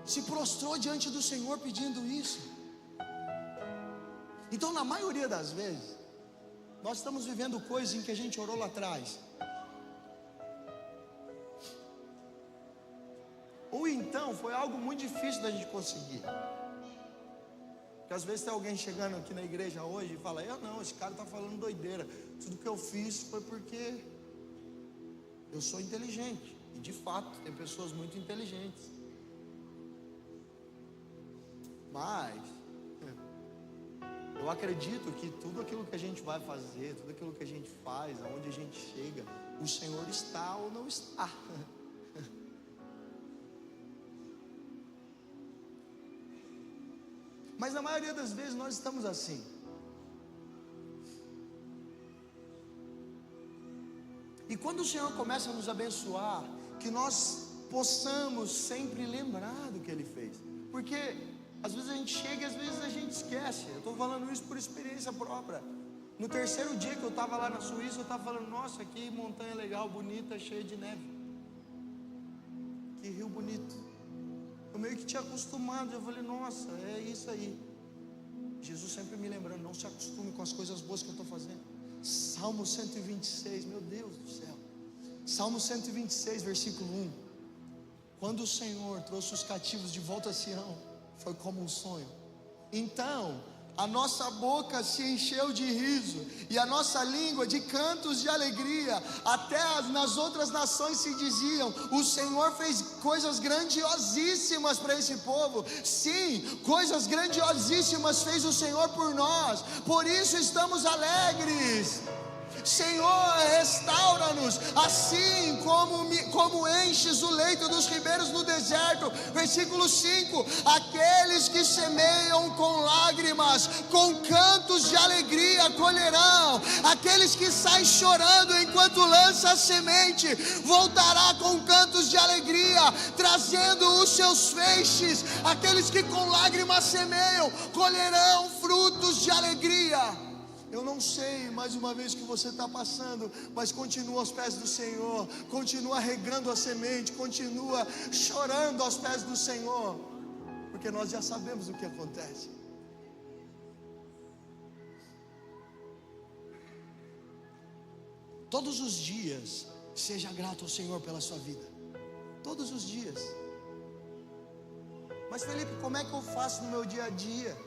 se prostrou diante do Senhor pedindo isso. Então na maioria das vezes, nós estamos vivendo coisas em que a gente orou lá atrás. Ou então foi algo muito difícil da gente conseguir. Porque às vezes tem alguém chegando aqui na igreja hoje e fala: esse cara está falando doideira. Tudo que eu fiz foi porque eu sou inteligente. E de fato, tem pessoas muito inteligentes. Mas eu acredito que tudo aquilo que a gente vai fazer, tudo aquilo que a gente faz, aonde a gente chega, o Senhor está ou não está. Mas na maioria das vezes nós estamos assim. E quando o Senhor começa a nos abençoar, que nós possamos sempre lembrar do que Ele fez. Porque às vezes a gente chega e às vezes a gente esquece. Eu estou falando isso por experiência própria. No terceiro dia que eu estava lá na Suíça, eu estava falando: nossa, que montanha legal, bonita, cheia de neve. Que rio bonito. Eu meio que tinha acostumado. Eu falei: nossa, é isso aí. Jesus sempre me lembrando: não se acostume com as coisas boas que eu estou fazendo. Salmo 126, meu Deus do céu. Salmo 126, versículo 1. Quando o Senhor trouxe os cativos de volta a Sião, foi como um sonho. Então a nossa boca se encheu de riso e a nossa língua de cantos de alegria. Até nas outras nações se diziam: o Senhor fez coisas grandiosíssimas para esse povo. Sim, coisas grandiosíssimas fez o Senhor por nós. Por isso estamos alegres. Senhor, restaura-nos, assim como enches o leito dos ribeiros no deserto. Versículo 5: aqueles que semeiam com lágrimas, com cantos de alegria colherão. Aqueles que saem chorando enquanto lança a semente, voltará com cantos de alegria, trazendo os seus feixes. Aqueles que com lágrimas semeiam, colherão frutos de alegria. Eu não sei mais uma vez que você está passando, mas continua aos pés do Senhor, continua regando a semente, continua chorando aos pés do Senhor, porque nós já sabemos o que acontece. Todos os dias, seja grato ao Senhor pela sua vida, todos os dias. Mas Felipe, como é que eu faço no meu dia a dia?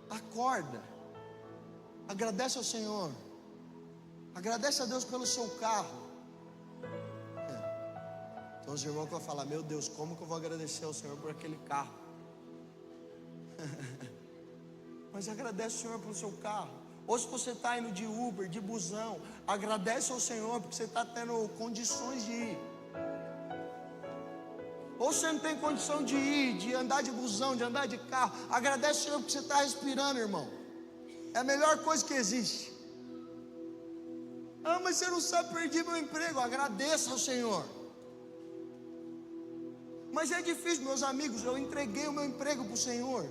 Acorda. Agradece ao Senhor. Agradece a Deus pelo seu carro. Então os irmãos vão falar: meu Deus, como que eu vou agradecer ao Senhor por aquele carro? Mas agradece ao Senhor pelo seu carro. Ou se você está indo de Uber, de busão, agradece ao Senhor porque você está tendo condições de ir. Ou você não tem condição de ir, de andar de busão, de andar de carro, agradece ao Senhor porque você está respirando, irmão. É a melhor coisa que existe. Mas você não sabe, perdi meu emprego. Agradeça ao Senhor. Mas é difícil, meus amigos. Eu entreguei o meu emprego para o Senhor.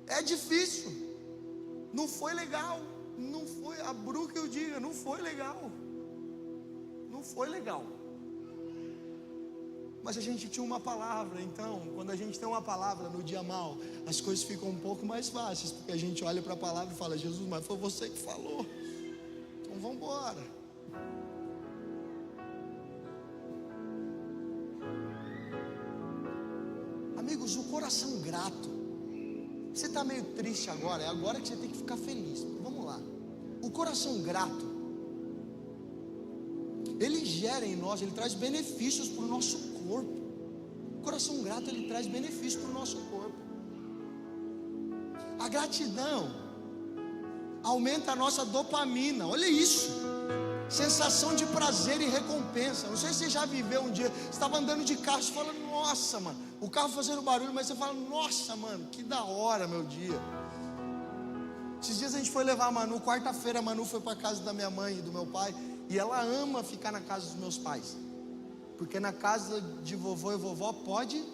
É difícil. Não foi legal. Não foi, a Bru que eu diga, não foi legal. Não foi legal. Mas a gente tinha uma palavra. Então, quando a gente tem uma palavra no dia mal, as coisas ficam um pouco mais fáceis, porque a gente olha para a palavra e fala: Jesus, mas foi você que falou, então vamos embora. Amigos, o coração grato. Você está meio triste agora, é agora que você tem que ficar feliz. Vamos lá. O coração grato, ele gera em nós, ele traz benefícios para o nosso corpo. O coração grato, ele traz benefícios para o nosso corpo. A gratidão aumenta a nossa dopamina. Olha isso, sensação de prazer e recompensa. Não sei se você já viveu um dia, você estava andando de carro, você fala, nossa mano, o carro fazendo barulho, mas você fala, nossa mano, que da hora meu dia. Esses dias a gente foi levar a Manu, quarta-feira a Manu foi para a casa da minha mãe e do meu pai, e ela ama ficar na casa dos meus pais, porque na casa de vovô e vovó pode.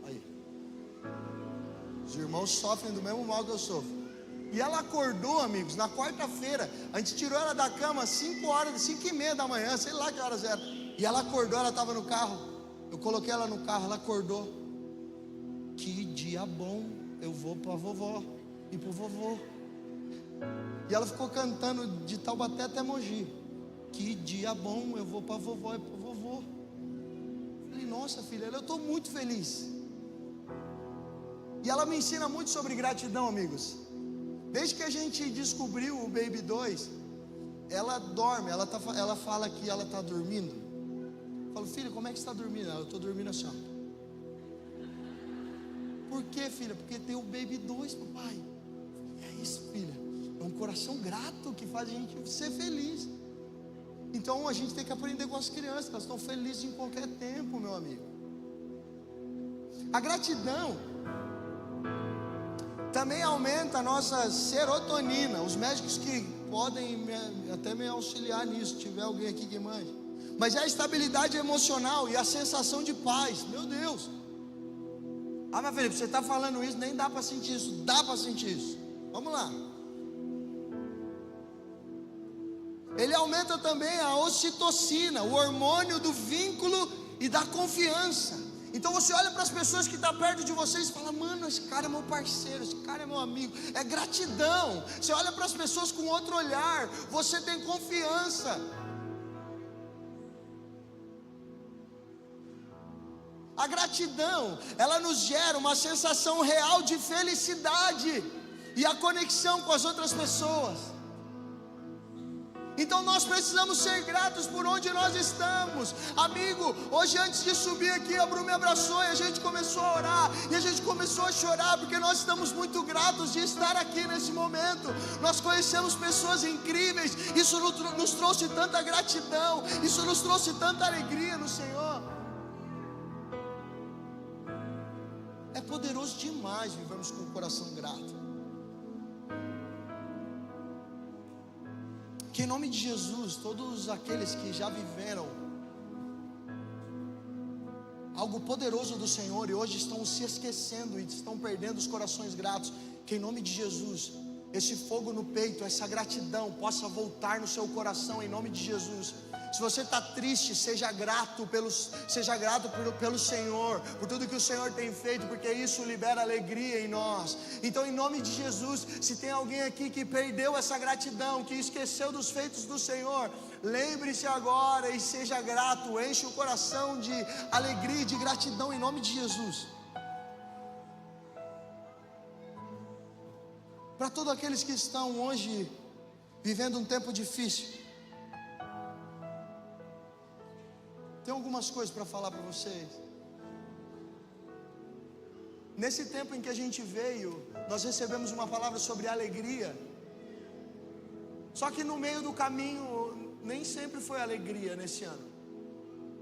Aí, os irmãos sofrem do mesmo mal que eu sofro. E ela acordou, amigos, na quarta-feira. A gente tirou ela da cama às 5h30 da manhã, sei lá que horas era. E ela acordou, ela estava no carro. Eu coloquei ela no carro, ela acordou. Que dia bom, eu vou para a vovó e para o vovô. E ela ficou cantando de Taubaté até Mogi. Que dia bom, eu vou para a vovó e para o vovô. Eu falei, nossa filha, eu estou muito feliz. E ela me ensina muito sobre gratidão, amigos. Desde que a gente descobriu o Baby 2, ela dorme, ela fala que ela está dormindo. Eu falo, filha, como é que você está dormindo? Eu estou dormindo assim, ó. Por que, filha? Porque tem o Baby 2, papai. É isso, filha. É um coração grato que faz a gente ser feliz. Então a gente tem que aprender com as crianças, elas estão felizes em qualquer tempo, meu amigo. A gratidão também aumenta a nossa serotonina. Os médicos que podem até me auxiliar nisso, se tiver alguém aqui que mande. Mas é a estabilidade emocional e a sensação de paz. Meu Deus. Ah, mas Felipe, você está falando isso, nem dá para sentir isso. Dá para sentir isso. Vamos lá. Ele aumenta também a ocitocina, o hormônio do vínculo e da confiança. Então você olha para as pessoas que estão perto de vocês e fala, mano, esse cara é meu parceiro, esse cara é meu amigo. É gratidão. Você olha para as pessoas com outro olhar, você tem confiança. A gratidão, ela nos gera uma sensação real de felicidade e a conexão com as outras pessoas. Então nós precisamos ser gratos por onde nós estamos. Amigo, hoje antes de subir aqui, a Bru me abraçou e a gente começou a orar. E a gente começou a chorar, porque nós estamos muito gratos de estar aqui nesse momento. Nós conhecemos pessoas incríveis. Isso nos trouxe tanta gratidão. Isso nos trouxe tanta alegria no Senhor. É poderoso demais vivermos com o coração grato. Que em nome de Jesus, todos aqueles que já viveram algo poderoso do Senhor e hoje estão se esquecendo e estão perdendo os corações gratos, que em nome de Jesus, esse fogo no peito, essa gratidão possa voltar no seu coração em nome de Jesus. Se você está triste, seja grato pelo Senhor, por tudo que o Senhor tem feito, porque isso libera alegria em nós. Então em nome de Jesus, se tem alguém aqui que perdeu essa gratidão, que esqueceu dos feitos do Senhor, lembre-se agora e seja grato, enche o coração de alegria e de gratidão em nome de Jesus. Para todos aqueles que estão hoje vivendo um tempo difícil, tem algumas coisas para falar para vocês. Nesse tempo em que a gente veio, nós recebemos uma palavra sobre alegria. Só que no meio do caminho, nem sempre foi alegria nesse ano.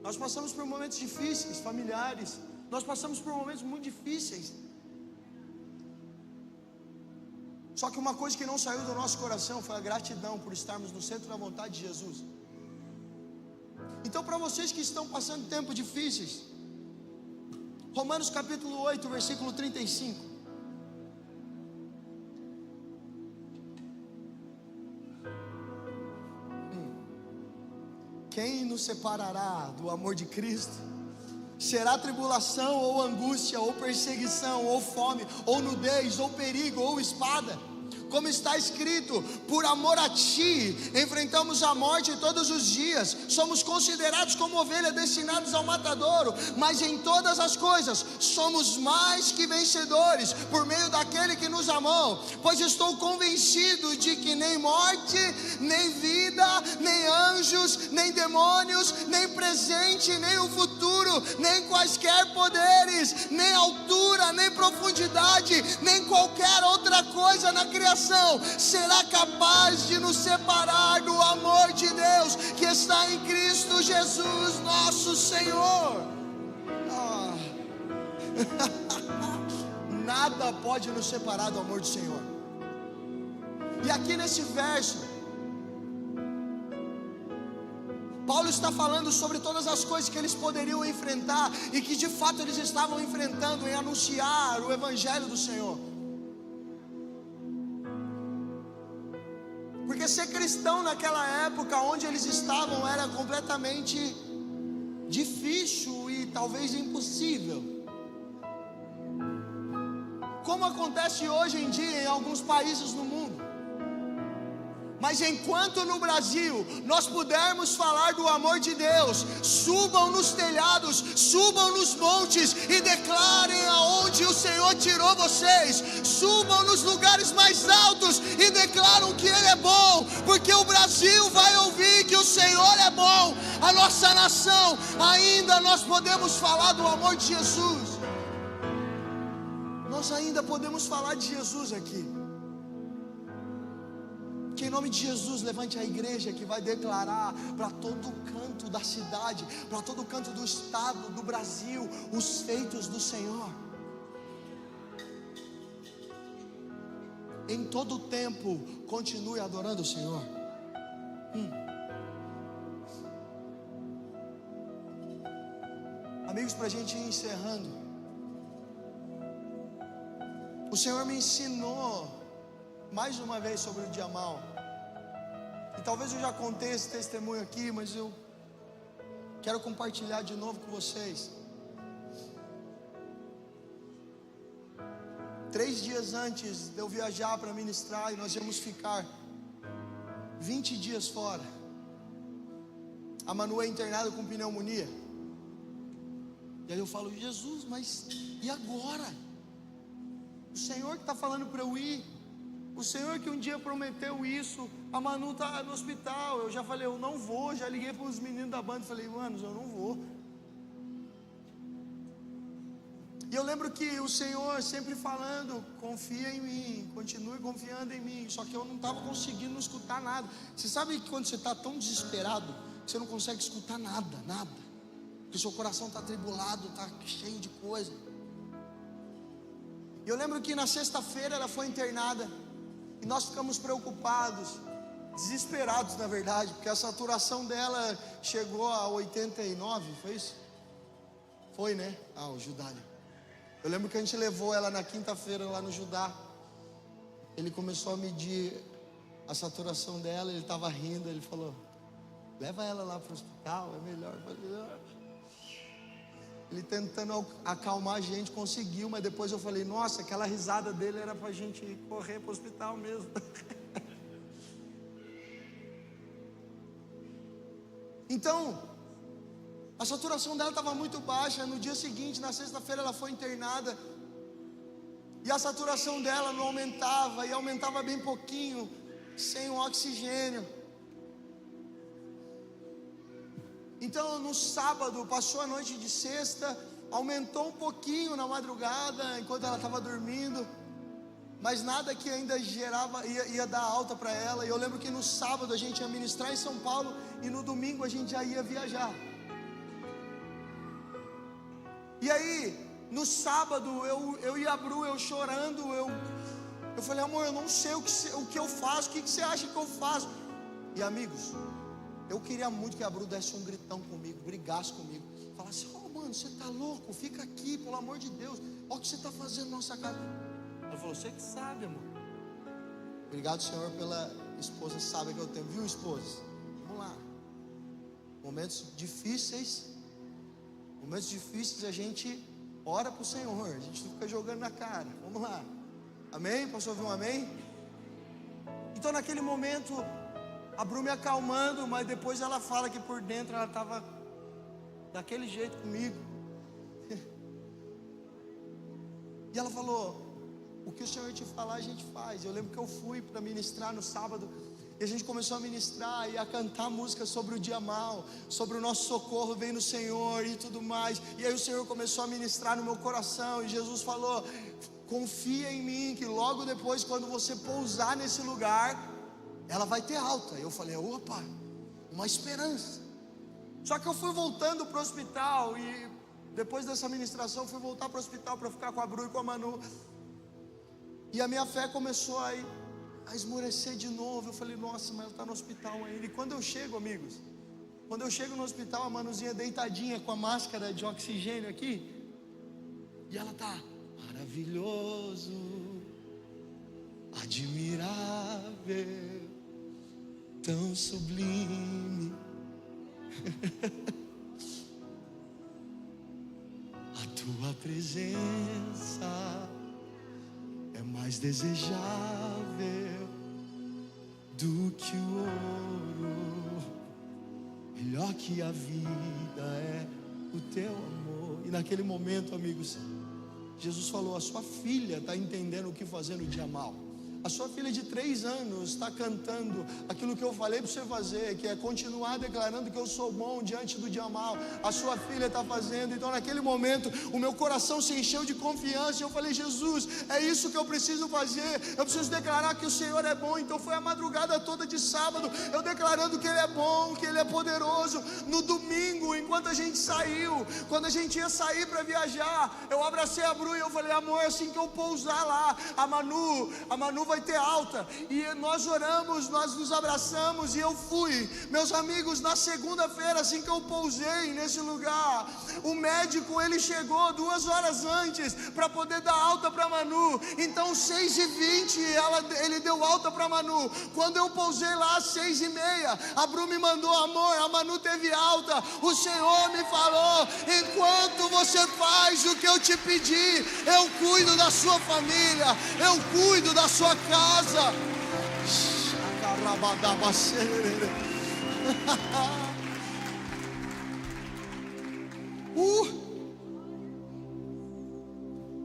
Nós passamos por momentos difíceis, familiares. Nós passamos por momentos muito difíceis. Só que uma coisa que não saiu do nosso coração foi a gratidão por estarmos no centro da vontade de Jesus. Então, para vocês que estão passando tempos difíceis, Romanos capítulo 8, versículo 35. Quem nos separará do amor de Cristo? Será tribulação, ou angústia, ou perseguição, ou fome, ou nudez, ou perigo, ou espada? como está escrito: por amor a ti, enfrentamos a morte todos os dias, somos considerados como ovelhas destinadas ao matadouro, mas em todas as coisas somos mais que vencedores, por meio daquele que nos amou, pois estou convencido de que nem morte, nem vida, nem anjos, nem demônios, nem presente, nem o futuro, nem quaisquer poderes, nem altura, nem profundidade, nem qualquer outra coisa na criação será capaz de nos separar do amor de Deus que está em Cristo Jesus nosso Senhor. Nada pode nos separar do amor do Senhor. E aqui nesse verso, Paulo está falando sobre todas as coisas que eles poderiam enfrentar, e que de fato eles estavam enfrentando em anunciar o Evangelho do Senhor. Porque ser cristão naquela época onde eles estavam era completamente difícil e talvez impossível, como acontece hoje em dia em alguns países no mundo. Mas enquanto no Brasil nós pudermos falar do amor de Deus, subam nos telhados, subam nos montes e declarem aonde o Senhor tirou vocês. Subam nos lugares mais altos e declaram que Ele é bom, porque o Brasil vai ouvir que o Senhor é bom. A nossa nação, ainda nós podemos falar do amor de Jesus. Nós ainda podemos falar de Jesus aqui. Que em nome de Jesus levante a igreja que vai declarar para todo canto da cidade, para todo canto do estado, do Brasil, os feitos do Senhor. Em todo o tempo, continue adorando o Senhor. Amigos, para a gente ir encerrando, o Senhor me ensinou mais uma vez sobre o dia mau. E talvez eu já contei esse testemunho aqui, mas eu quero compartilhar de novo com vocês. 3 dias antes de eu viajar para ministrar, e nós íamos ficar 20 dias fora, a Manu é internada com pneumonia. E aí eu falo: Jesus, mas e agora? O Senhor que está falando para eu ir, o Senhor que um dia prometeu isso, a Manu está no hospital. Eu já falei: eu não vou. Já liguei para os meninos da banda e falei: manos, eu não vou. E eu lembro que o Senhor sempre falando: confia em mim, continue confiando em mim. Só que eu não estava conseguindo escutar nada. Você sabe que quando você está tão desesperado que você não consegue escutar nada, porque seu coração está atribulado, está cheio de coisa. E eu lembro que na sexta-feira ela foi internada, e nós ficamos preocupados, desesperados na verdade, porque a saturação dela chegou a 89, foi isso? Foi, né? O Judália. Eu lembro que a gente levou ela na quinta-feira lá no Judá. Ele começou a medir a saturação dela, ele estava rindo, ele falou: leva ela lá para o hospital, é melhor. Ele tentando acalmar a gente, conseguiu, mas depois eu falei: nossa, aquela risada dele era para a gente correr para o hospital mesmo. Então, a saturação dela estava muito baixa. No dia seguinte, na sexta-feira, ela foi internada, e a saturação dela não aumentava, e aumentava bem pouquinho, sem o oxigênio. Então no sábado, passou a noite de sexta, aumentou um pouquinho na madrugada, enquanto ela estava dormindo, mas nada que ainda ia dar alta para ela. E eu lembro que no sábado a gente ia ministrar em São Paulo, e no domingo a gente já ia viajar. E aí, no sábado, eu e a Bru, eu chorando, eu falei: amor, eu não sei o que eu faço, o que você acha que eu faço? E amigos, eu queria muito que a Bru desse um gritão comigo, brigasse comigo, falasse: mano, você tá louco? Fica aqui, pelo amor de Deus, olha o que você está fazendo na nossa casa. Ela falou: você que sabe, amor. Obrigado, Senhor, pela esposa sábia que eu tenho, viu, esposa? Vamos lá. Momentos difíceis a gente ora para o Senhor, a gente não fica jogando na cara. Vamos lá, amém? Posso ouvir um amém? Então naquele momento, a Bru me acalmando, mas depois ela fala que por dentro ela estava daquele jeito comigo. E ela falou: o que o Senhor te falar a gente faz. Eu lembro que eu fui para ministrar no sábado, e a gente começou a ministrar e a cantar músicas sobre o dia mau, sobre o nosso socorro vem no Senhor e tudo mais. E aí o Senhor começou a ministrar no meu coração, e Jesus falou: confia em mim, que logo depois, quando você pousar nesse lugar, ela vai ter alta. Eu falei: opa, uma esperança. Só que eu fui voltando para o hospital, e depois dessa ministração eu fui voltar para o hospital para ficar com a Bru e com a Manu, e a minha fé começou a esmorecer de novo. Eu falei: nossa, mas ela está no hospital ainda. E quando eu chego, amigos, quando eu chego no hospital, a Manuzinha deitadinha com a máscara de oxigênio aqui, e ela está: maravilhoso, admirável, tão sublime. A tua presença é mais desejável do que o ouro, melhor que a vida é o teu amor. E naquele momento, amigos, Jesus falou: a sua filha está entendendo o que fazer no dia mau. A sua filha de 3 anos está cantando aquilo que eu falei para você fazer, que é continuar declarando que eu sou bom diante do dia mau. A sua filha está fazendo. Então naquele momento o meu coração se encheu de confiança, e eu falei: Jesus, é isso que eu preciso fazer. Eu preciso declarar que o Senhor é bom. Então foi a madrugada toda de sábado eu declarando que Ele é bom, que Ele é poderoso. No domingo, enquanto a gente saiu, quando a gente ia sair para viajar, eu abracei a Bru e eu falei: amor, assim que eu pousar lá, a Manu vai ter alta. E nós oramos, nós nos abraçamos, e eu fui. Meus amigos, na segunda-feira, assim que eu pousei nesse lugar, o médico, ele chegou 2 horas antes para poder dar alta para Manu. Então 6h20 ele deu alta para Manu. Quando eu pousei lá às 6h30, a Bru me mandou: amor, a Manu teve alta. O Senhor me falou: enquanto você faz o que eu te pedi, eu cuido da sua família, eu cuido da sua casa.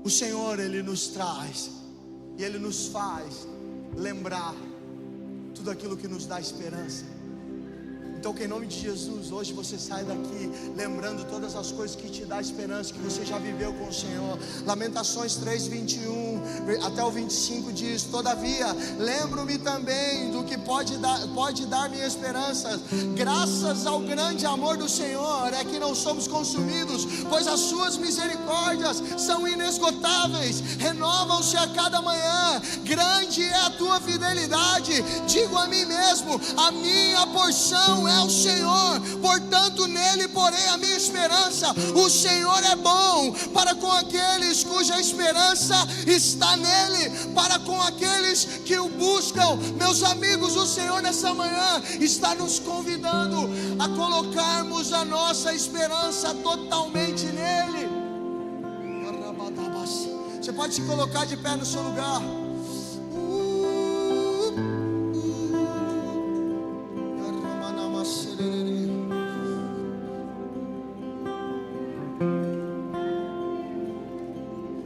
O Senhor, Ele nos traz e Ele nos faz lembrar tudo aquilo que nos dá esperança. Então que em nome de Jesus, hoje você sai daqui lembrando todas as coisas que te dá esperança, que você já viveu com o Senhor. Lamentações 3:21 até o 25 diz: todavia lembro-me também do que pode dar minha esperança. Graças ao grande amor do Senhor é que não somos consumidos, pois as suas misericórdias são inesgotáveis, renovam-se a cada manhã. Grande é a tua fidelidade. Digo a mim mesmo: a minha porção é o Senhor, portanto nele porei a minha esperança. O Senhor é bom para com aqueles cuja esperança está nele, para com aqueles que o buscam. Meus amigos, o Senhor nessa manhã está nos convidando a colocarmos a nossa esperança totalmente nele. Você pode se colocar de pé no seu lugar.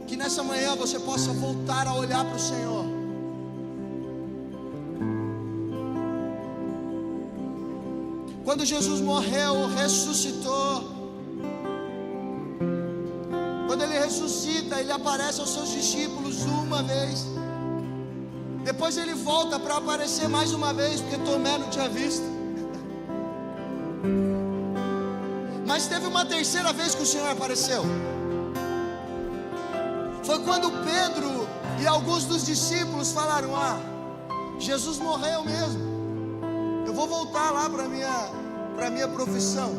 Que nessa manhã você possa voltar a olhar para o Senhor. Quando Jesus morreu, ressuscitou. Quando Ele ressuscita, Ele aparece aos seus discípulos uma vez. Depois Ele volta para aparecer mais uma vez, porque Tomé não tinha visto. Mas teve uma terceira vez que o Senhor apareceu. Foi quando Pedro e alguns dos discípulos falaram: Jesus morreu mesmo, eu vou voltar lá para minha profissão.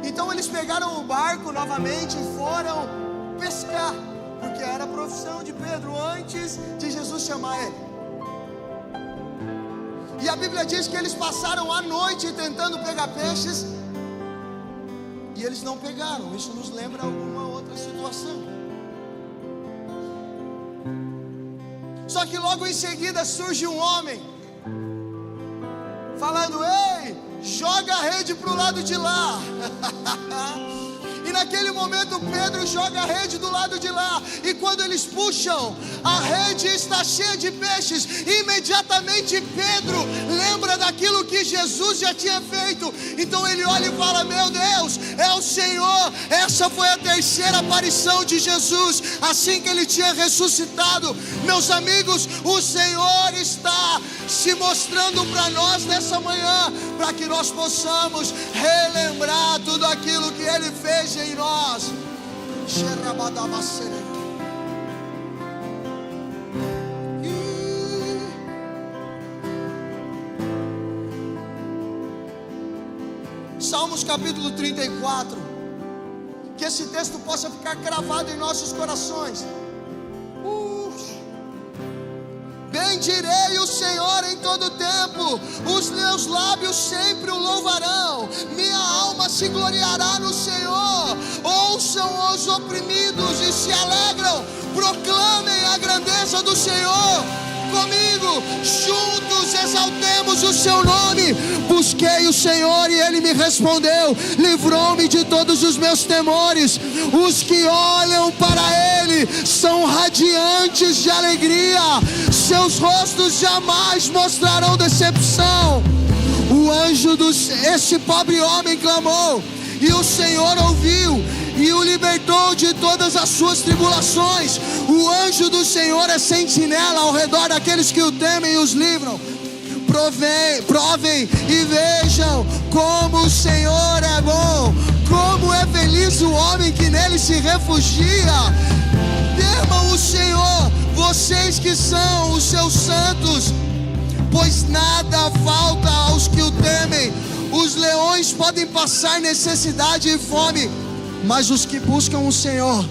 Então eles pegaram o barco novamente e foram pescar, porque era a profissão de Pedro antes de Jesus chamar ele. E a Bíblia diz que eles passaram a noite tentando pegar peixes e eles não pegaram. Isso nos lembra alguma outra situação. Só que logo em seguida surge um homem falando: ei, joga a rede para o lado de lá. E naquele momento Pedro joga a rede do lado de lá, e quando eles puxam, a rede está cheia de peixes. Imediatamente Pedro lembra daquilo que Jesus já tinha feito. Então ele olha e fala: meu Deus, é o Senhor. Essa foi a terceira aparição de Jesus, assim que ele tinha ressuscitado. Meus amigos, o Senhor está se mostrando para nós nessa manhã, para que nós possamos relembrar tudo aquilo que ele fez em nós. Salmos capítulo 34. Que esse texto possa ficar cravado em nossos corações. Bendirei o Senhor em todo tempo, os meus lábios sempre o louvarão. Minha alma se gloriará no Senhor. Ouçam os oprimidos e se alegram, proclamem a grandeza do Senhor. Comigo, juntos exaltemos o seu nome. Busquei o Senhor e ele me respondeu, livrou-me de todos os meus temores. Os que olham para ele são radiantes de alegria, seus rostos jamais mostrarão decepção. O anjo esse pobre homem clamou, e o Senhor ouviu e o libertou de todas as suas tribulações. O anjo do Senhor é sentinela ao redor daqueles que o temem e os livram. Provem e vejam como o Senhor é bom, como é feliz o homem que nele se refugia. Temam o Senhor, vocês que são os seus santos, pois nada falta aos que o temem. Os leões podem passar necessidade e fome, mas os que buscam o Senhor,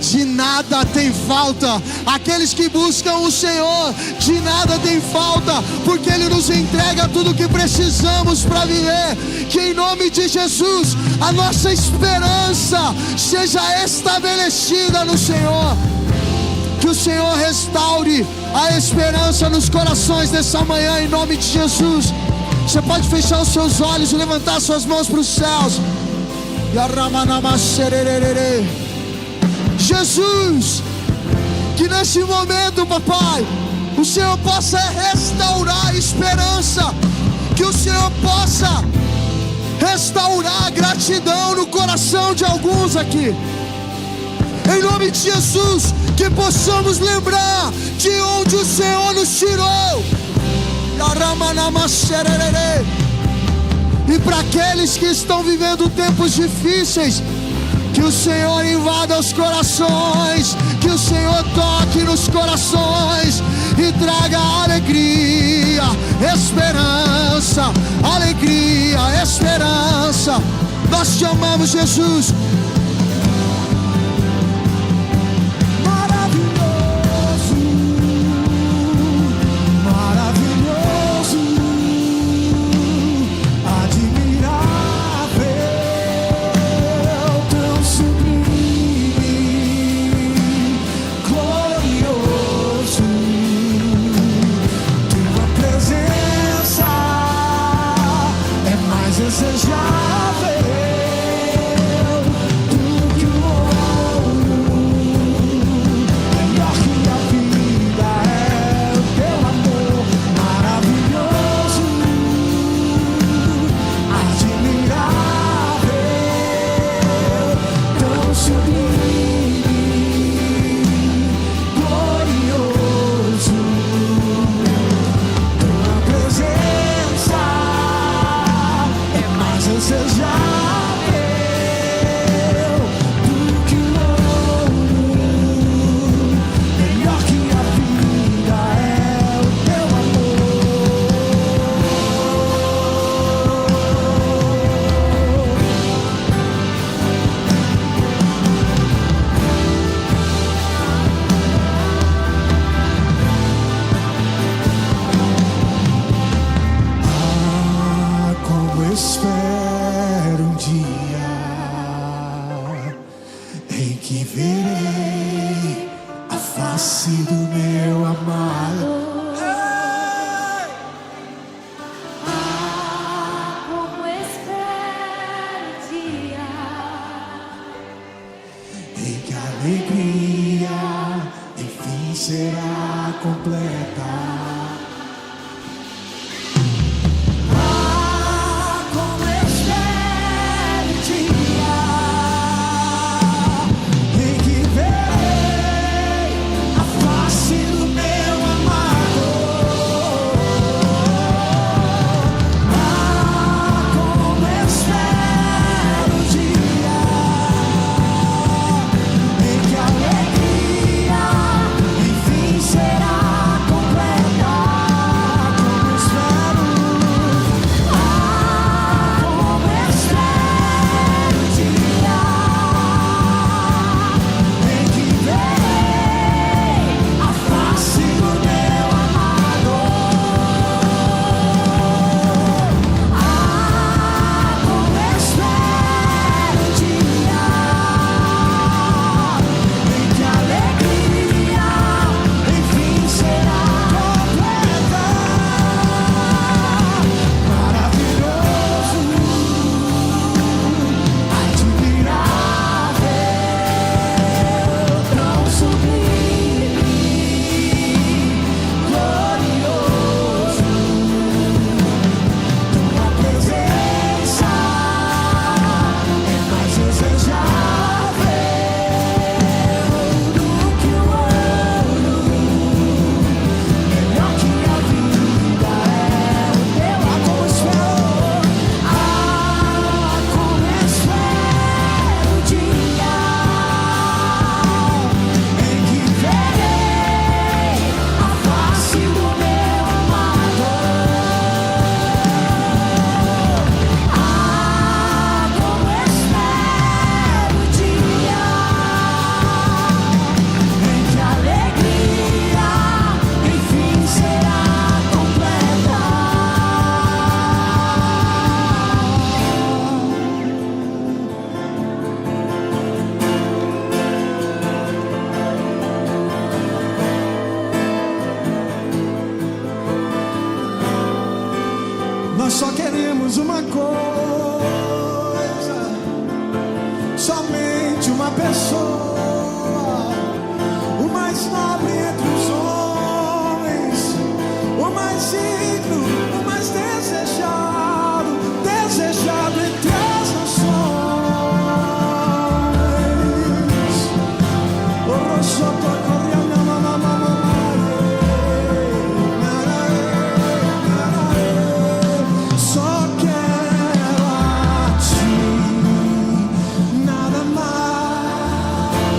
de nada tem falta. Aqueles que buscam o Senhor, de nada tem falta, porque Ele nos entrega tudo o que precisamos para viver. Que em nome de Jesus, a nossa esperança seja estabelecida no Senhor. Que o Senhor restaure a esperança nos corações dessa manhã, em nome de Jesus. Você pode fechar os seus olhos e levantar suas mãos para os céus. Jesus, que nesse momento, papai, o Senhor possa restaurar a esperança, que o Senhor possa restaurar a gratidão no coração de alguns aqui, em nome de Jesus. Que possamos lembrar de onde o Senhor nos tirou. E para aqueles que estão vivendo tempos difíceis, que o Senhor invada os corações, que o Senhor toque nos corações e traga alegria, esperança, alegria, esperança. Nós te amamos, Jesus. Verei a face face do meu amado. Como espero o dia em que a alegria enfim será completa. Nós só queremos uma coisa, somente uma pessoa, o mais nobre entre os homens, o mais digno, o mais desejado, desejado entre as nações. Só quero a ti, nada mais.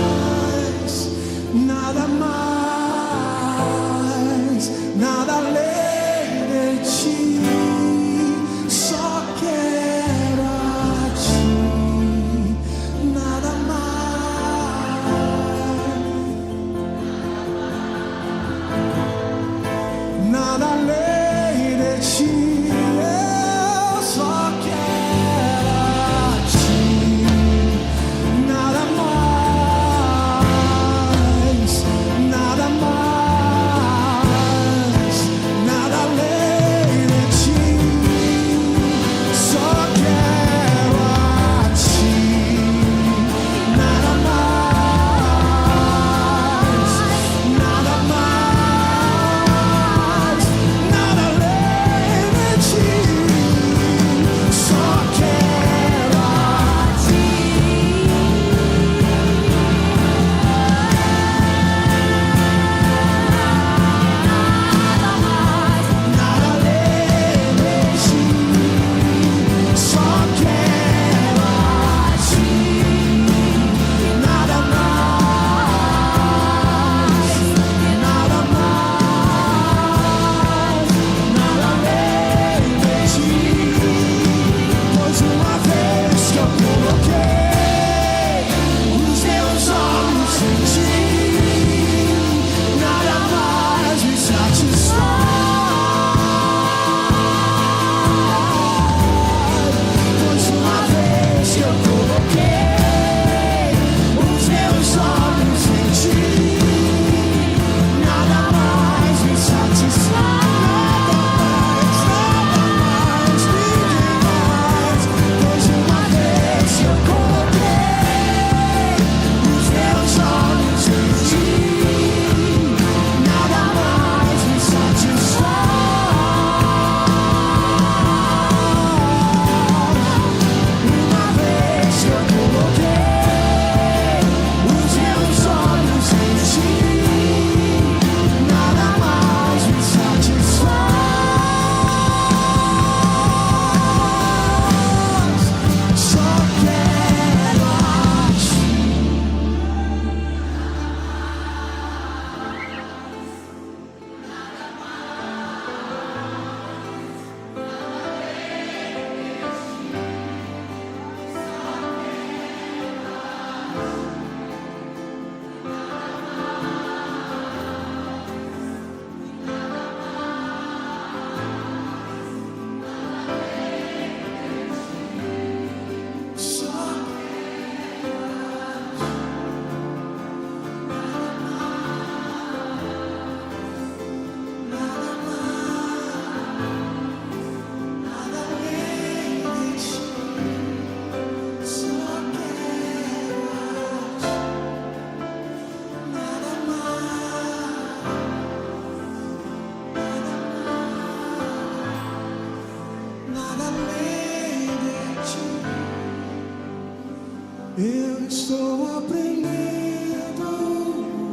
estou aprendendo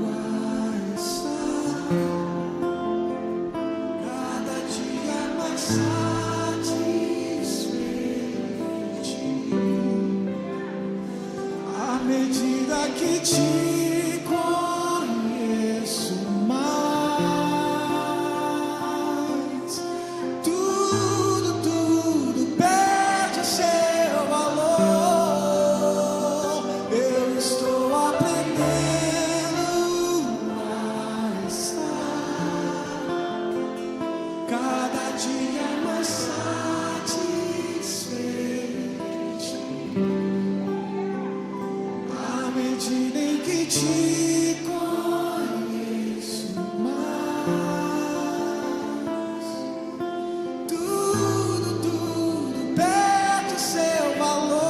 a estar cada dia mais satisfeito em ti, à medida que te conheço mais. Tudo perde seu valor. Eu estou aprendendo a estar cada dia mais satisfeito em ti, à medida em que te conheço mais. Tudo perde seu valor.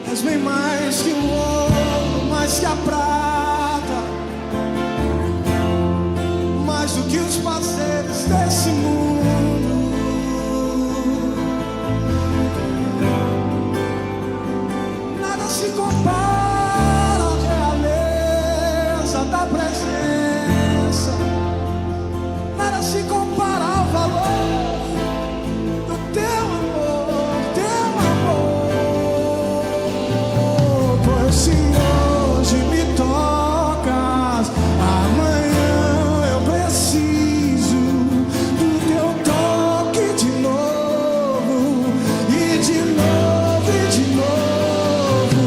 És bem mais que o ouro, mais que a prata, mais do que os prazeres desse mundo. Nada se compara à realeza da presença. Nada se compara ao valor do teu amor, teu amor. Pois se hoje me tocas, amanhã eu preciso do teu toque de novo, e de novo, e de novo.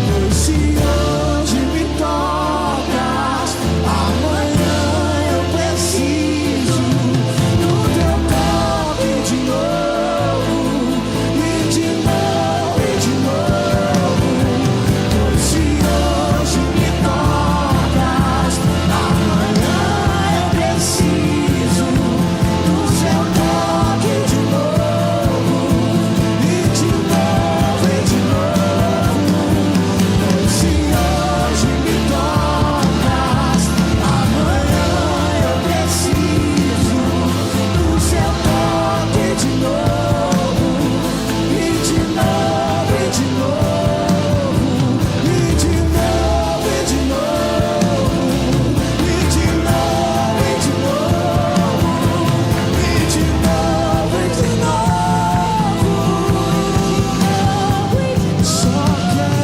Pois se hoje me tocas, amanhã eu preciso do teu toque de novo, e de novo, e de novo. Pois se hoje me tocas, amanhã eu preciso do seu toque de novo, e de novo, e de novo. Pois se hoje me tocas, amanhã eu preciso do seu toque de novo, e de novo, e de novo, e de novo, e de novo, e de novo, e de novo, e de novo, e de novo. Só quero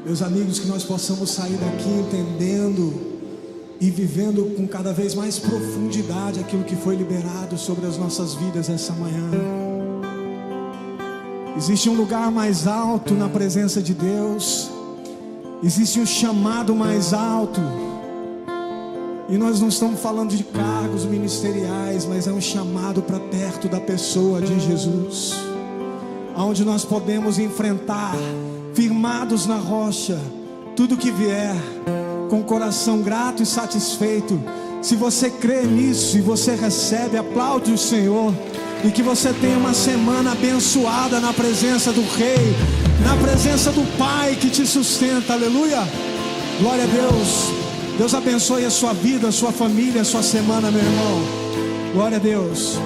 Meus amigos, que nós possamos sair daqui entendendo e vivendo com cada vez mais profundidade aquilo que foi liberado sobre as nossas vidas essa manhã. Existe um lugar mais alto na presença de Deus, existe um chamado mais alto, e nós não estamos falando de cargos ministeriais, mas é um chamado para perto da pessoa de Jesus, onde nós podemos enfrentar, firmados na rocha, tudo que vier, com o coração grato e satisfeito. Se você crê nisso e você recebe, aplaude o Senhor, e que você tenha uma semana abençoada na presença do Rei, na presença do Pai que te sustenta. Aleluia, glória a Deus. Deus abençoe a sua vida, a sua família, a sua semana, meu irmão. Glória a Deus.